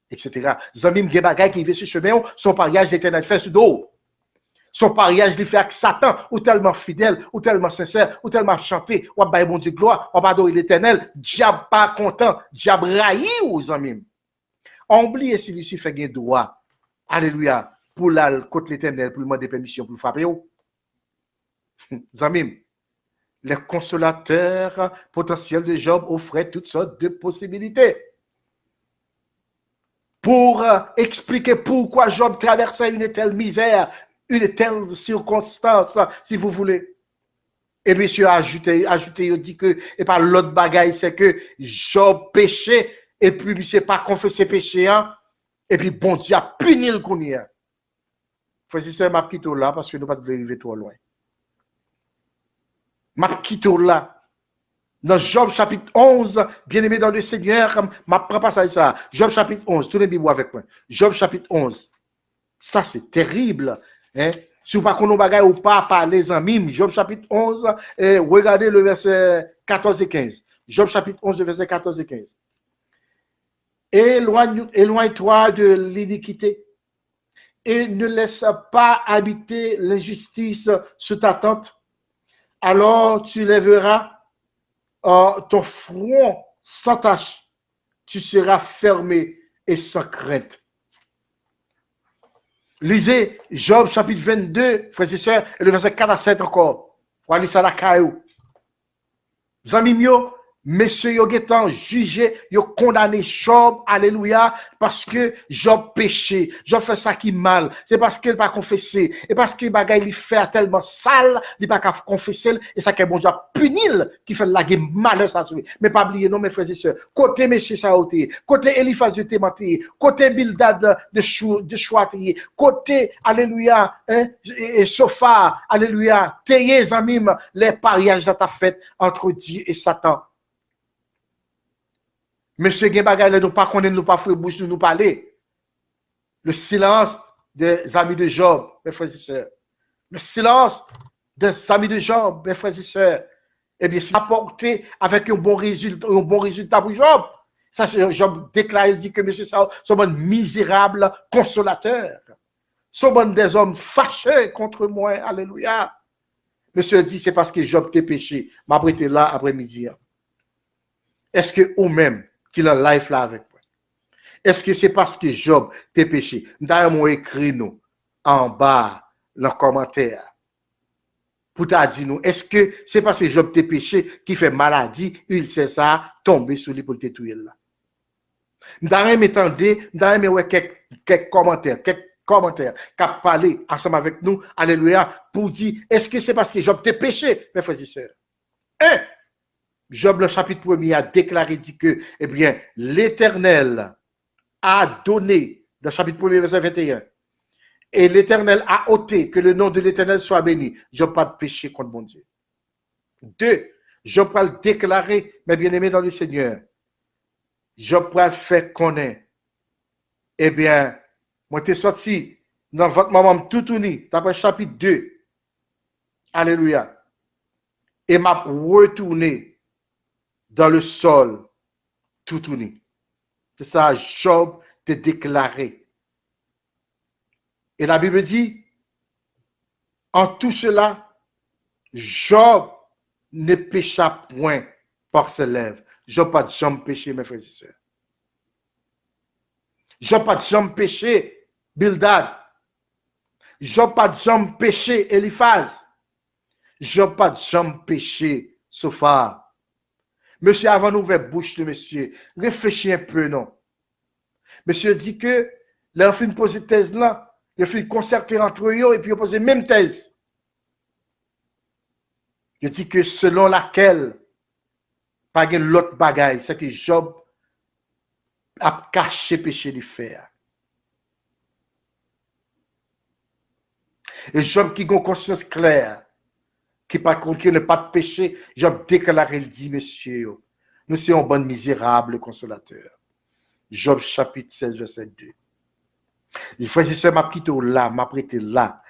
etc. Zamim Gebagay qui vit sur chemin, son pariage l'Éternel fait sous dos. Son pariage lui fait avec Satan, ou tellement fidèle, ou tellement sincère, ou tellement chanté, ou à bon Dieu gloire, ou à adorer l'Éternel, diable pas content, diable raï ou zamim. On oublie si Lucie fait gain droit, alléluia, pour la contre l'Éternel, pour lui demander permission pour le frapper. Zamim, les consolateurs potentiels de Job offraient toutes sortes de possibilités pour expliquer pourquoi Job traversait une telle misère, une telle circonstance, si vous voulez. Et monsieur a ajouté, il dit que, et par l'autre bagaille, c'est que Job péchait, et puis monsieur pas confessé péché, hein, et puis bon Dieu a puni le connaît. Frère et sœur, m'a quitté là, parce que nous ne pouvons pas arriver trop loin. M'a quitté là. Dans Job chapitre 11, bien aimé dans le Seigneur, m'a prend pas ça. Job chapitre 11, tournez Bible avec moi. Job chapitre 11. Ça, c'est terrible. Hein? Si vous ne connaissez pas bagaille ou pas parler les amis, Job chapitre 11, regardez le verset 14 et 15. Job chapitre 11, le verset 14 et 15. Éloigne-toi de l'iniquité et ne laisse pas habiter l'injustice sous ta tente. Alors tu lèveras ton front sans tache. Tu seras fermé et sans crainte. Lisez Job chapitre 22, frères et sœurs, et le verset 4 à 7 encore. Voilà ça la caillou. Zamimio, messieurs yo getan jugé, yo condamné Job, alléluia, parce que Job péché, Job fait ça qui mal, c'est parce qu'il pas confessé, et parce que bagay il fait tellement sale, il pas confesser, et ça que bon Dieu punil qui fait la guerre malheur ça. Mais pas oublier non mes frères et sœurs, côté monsieur Saoté, côté Eliphaz de Thématé, côté Bildad de Chouatier, côté alléluia, hein, et Sophar, alléluia, Teye Zamim, les pariages de ta fête entre Dieu et Satan. Monsieur Genbagay, nous pas connaître, nous pas faire bouche, nous parler. Le silence des amis de Job, mes frères et sœurs. Le silence des amis de Job, mes frères et sœurs, eh bien, c'est apporté avec un bon résultat pour Job. Ça, Job déclare, il dit que monsieur Sao sont bon misérable consolateur. Sont bon des hommes fâcheux contre moi. Alléluia. Monsieur dit, c'est parce que Job t'est péché. M'a prêté là après-midi. Est-ce que ou même qu'il a life là avec moi? Est-ce que c'est parce que Job t'est péché? D'ailleurs, écrit nous en bas dans le commentaire. Pour t'a dit nous, est-ce que c'est parce que Job t'est péché qui fait maladie, il sait ça, tomber sur lui pour te tuer là? D'ailleurs, m'étendez, d'ailleurs, ouais, quelques commentaires qui a parlé ensemble avec nous, alléluia, pour dire, est-ce que c'est parce que Job t'est péché, mes frères et sœurs? Job, le chapitre 1er, a déclaré, dit que, eh bien, l'Éternel a donné, dans le chapitre 1er, verset 21, et l'Éternel a ôté, que le nom de l'Éternel soit béni. Job pas de péché contre mon Dieu. 2, Job va le déclarer, mes bien-aimés dans le Seigneur. Job va le faire connaître. Eh bien, moi, t'es sorti dans votre maman tout uni, d'après chapitre 2. Alléluia. Et m'a retourné dans le sol tout uni. C'est ça, Job te déclaré. Et la Bible dit, en tout cela, Job ne pécha point par ses lèvres. Job pas de jamais péché, mes frères et sœurs. Job pas de jamais péché, Bildad. Job pas de jamais péché, Eliphaz. Job pas de jamais péché, Sophar. Monsieur, avant d'ouvrir bouche de monsieur, réfléchis un peu, non? Monsieur dit que, là, on fait une pose thèse là, il fait concerter entre eux et puis il pose même thèse. Je dis que selon laquelle, pas de l'autre bagaille, c'est que Job a caché péché du fer. Et Job qui a une conscience claire, qui n'a pas de péché, Job déclare, il dit, monsieur, nous sommes bon misérable consolateur. Job chapitre 16, verset 2. Il faut que ce m'a quitté là, m'a prêté là,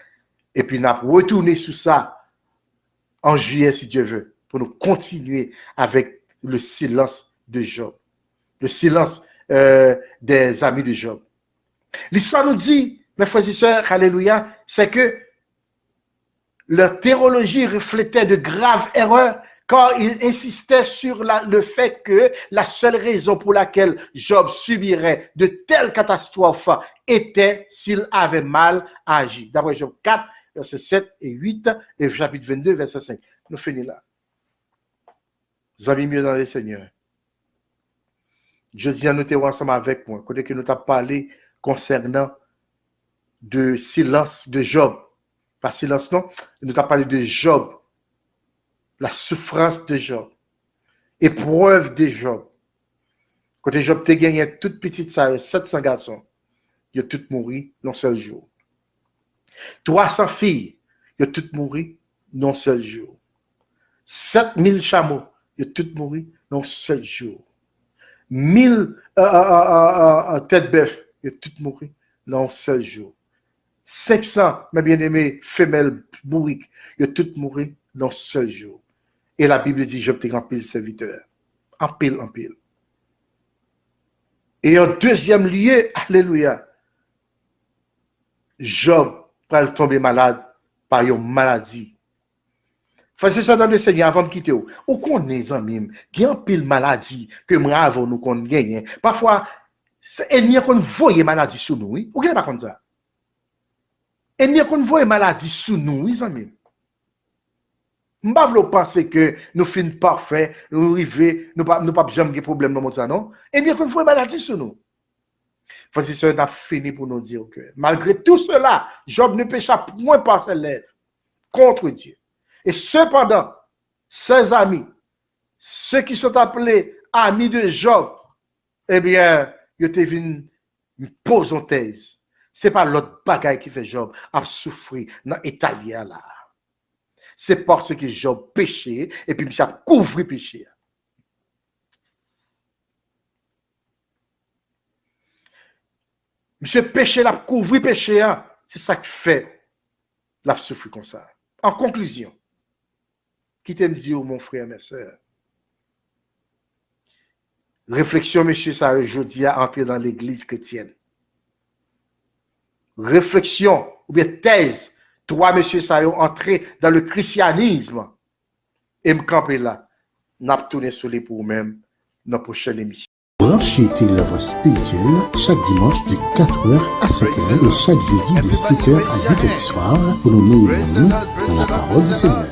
et puis n'a retourné sur ça en juillet, si Dieu veut, pour nous continuer avec le silence de Job, le silence des amis de Job. L'histoire nous dit, mes frères et sœurs, alléluia, c'est que leur théologie reflétait de graves erreurs quand ils insistaient sur le fait que la seule raison pour laquelle Job subirait de telles catastrophes était s'il avait mal agi. D'après Job 4, versets 7 et 8, et chapitre 22, verset 5. Nous finissons là. Vous avez mieux dans le Seigneur. Je dis à nous t'es ensemble avec moi, côté que nous t'avons parlé concernant de silence de Job. Pas silence, non. Nous t'avons parlé de Job. La souffrance de Job. Épreuve de Job. Côté Job t'es gagné toute petite ça, 700 garçons. Ils ont tous mouru dans un seul jour. 300 filles, ils ont toutes mouru dans un seul jour. 7000 chameaux, ils ont tous mouru dans un seul jour. 1000 têtes bœuf, ils ont toutes mouru dans un seul jour. 500, mes bien-aimés, femelles bourriques, ils ont toutes mouru dans un seul jour. Et la Bible dit, Job t'es en pile serviteur. En pile, en pile. Et en deuxième lieu, alléluia, Job va tomber malade par une maladie. Faisez ça dans le Seigneur avant de quitter. Ou qu'on est en mime, qui a un pile maladie que moi avant nous qu'on gagne. Parfois, ennemi qu'on voit maladie sous nous, oui? Ou qui n'est pas comme ça? Ennemi qu'on voit maladie sous nous, oui, amis. M'pa vle penser que nous finissons parfait, nous arrivons, nous pas jamais de problème dans ça, non? Ennemi qu'on voit maladie sous nous. Voici ce qu'on a fini pour nous dire que malgré tout cela, Job ne pécha point par ses lèvres contre Dieu. Et cependant, ses amis, ceux qui sont appelés amis de Job, eh bien, ils étaient venus poser en thèse. Ce n'est pas l'autre bagaille qui fait Job a souffrir dans l'Italien là. C'est parce que Job péché et puis il a couvert péché. Monsieur péché, la couvrir péché. C'est ça qui fait la souffrir comme ça. En conclusion, qui t'aime dire, mon frère, mes soeurs, réflexion, monsieur, ça aujourd'hui à entrer dans l'église chrétienne. Réflexion, ou bien thèse, toi, monsieur, ça entrer dans le christianisme. Et me camper là. N'a pas tourné sur les pour vous-même dans la prochaine émission. Branchez Télévoix spirituelle chaque dimanche de 4h à 5h et chaque jeudi de 7h à 8h du soir pour nous mener dans la parole du Seigneur.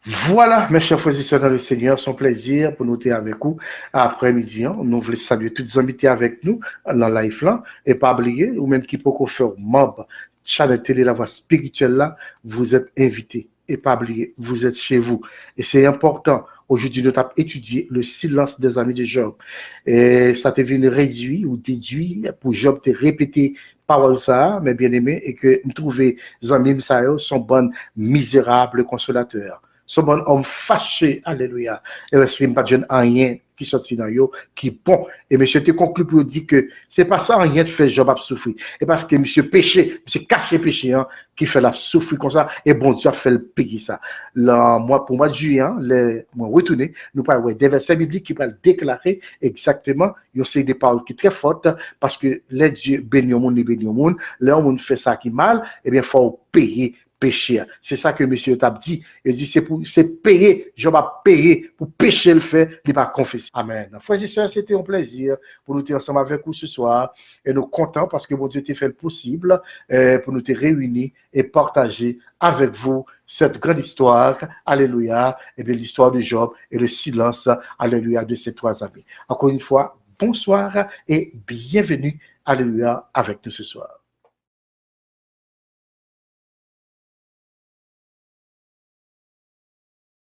Voilà, mes chers frères et sœurs dans le Seigneur, son plaisir pour nous être avec vous après-midi. Nous voulons saluer toutes les invités avec nous dans la live là et pas oublier, ou même qui peut faire membre chaîne télé la voix spirituelle là, vous êtes invités. Et pas oublier, vous êtes chez vous. Et c'est important. Aujourd'hui, nous avons étudié le silence des amis de Job. Et ça te vient réduit ou déduit pour Job te répéter parole ça, mes bien-aimés, et que nous trouvons les amis ça sont bonnes, misérables consolateurs. Sont bon homme fâché, alléluia. Et parce qu'il n'y a pas de jeune rien qui sortit dans yo, qui bon. Et monsieur te conclut pour dire que c'est pas ça rien de fait Job a souffrir. Et parce que monsieur péché, monsieur caché péché, hein, qui fait la souffrir comme ça, et bon Dieu a fait le payer ça. Là, moi, pour moi de juillet, hein, moi retourner, nous parlons des versets bibliques qui peuvent déclarer exactement, il y a des paroles qui sont très fortes, parce que les dieux bénissent le monde, les bénissent le monde, les hommes fait ça qui mal, eh bien, il faut payer péché. C'est ça que monsieur t'a dit. Il dit, c'est payer, Job a payé pour pécher le fait, il va confesser. Amen. Frères et sœurs, c'était un plaisir pour nous être ensemble avec vous ce soir. Et nous contents parce que bon Dieu t'a fait le possible pour nous te réunir et partager avec vous cette grande histoire, alléluia, et bien l'histoire de Job et le silence, alléluia, de ces trois amis. Encore une fois, bonsoir et bienvenue, alléluia, avec nous ce soir.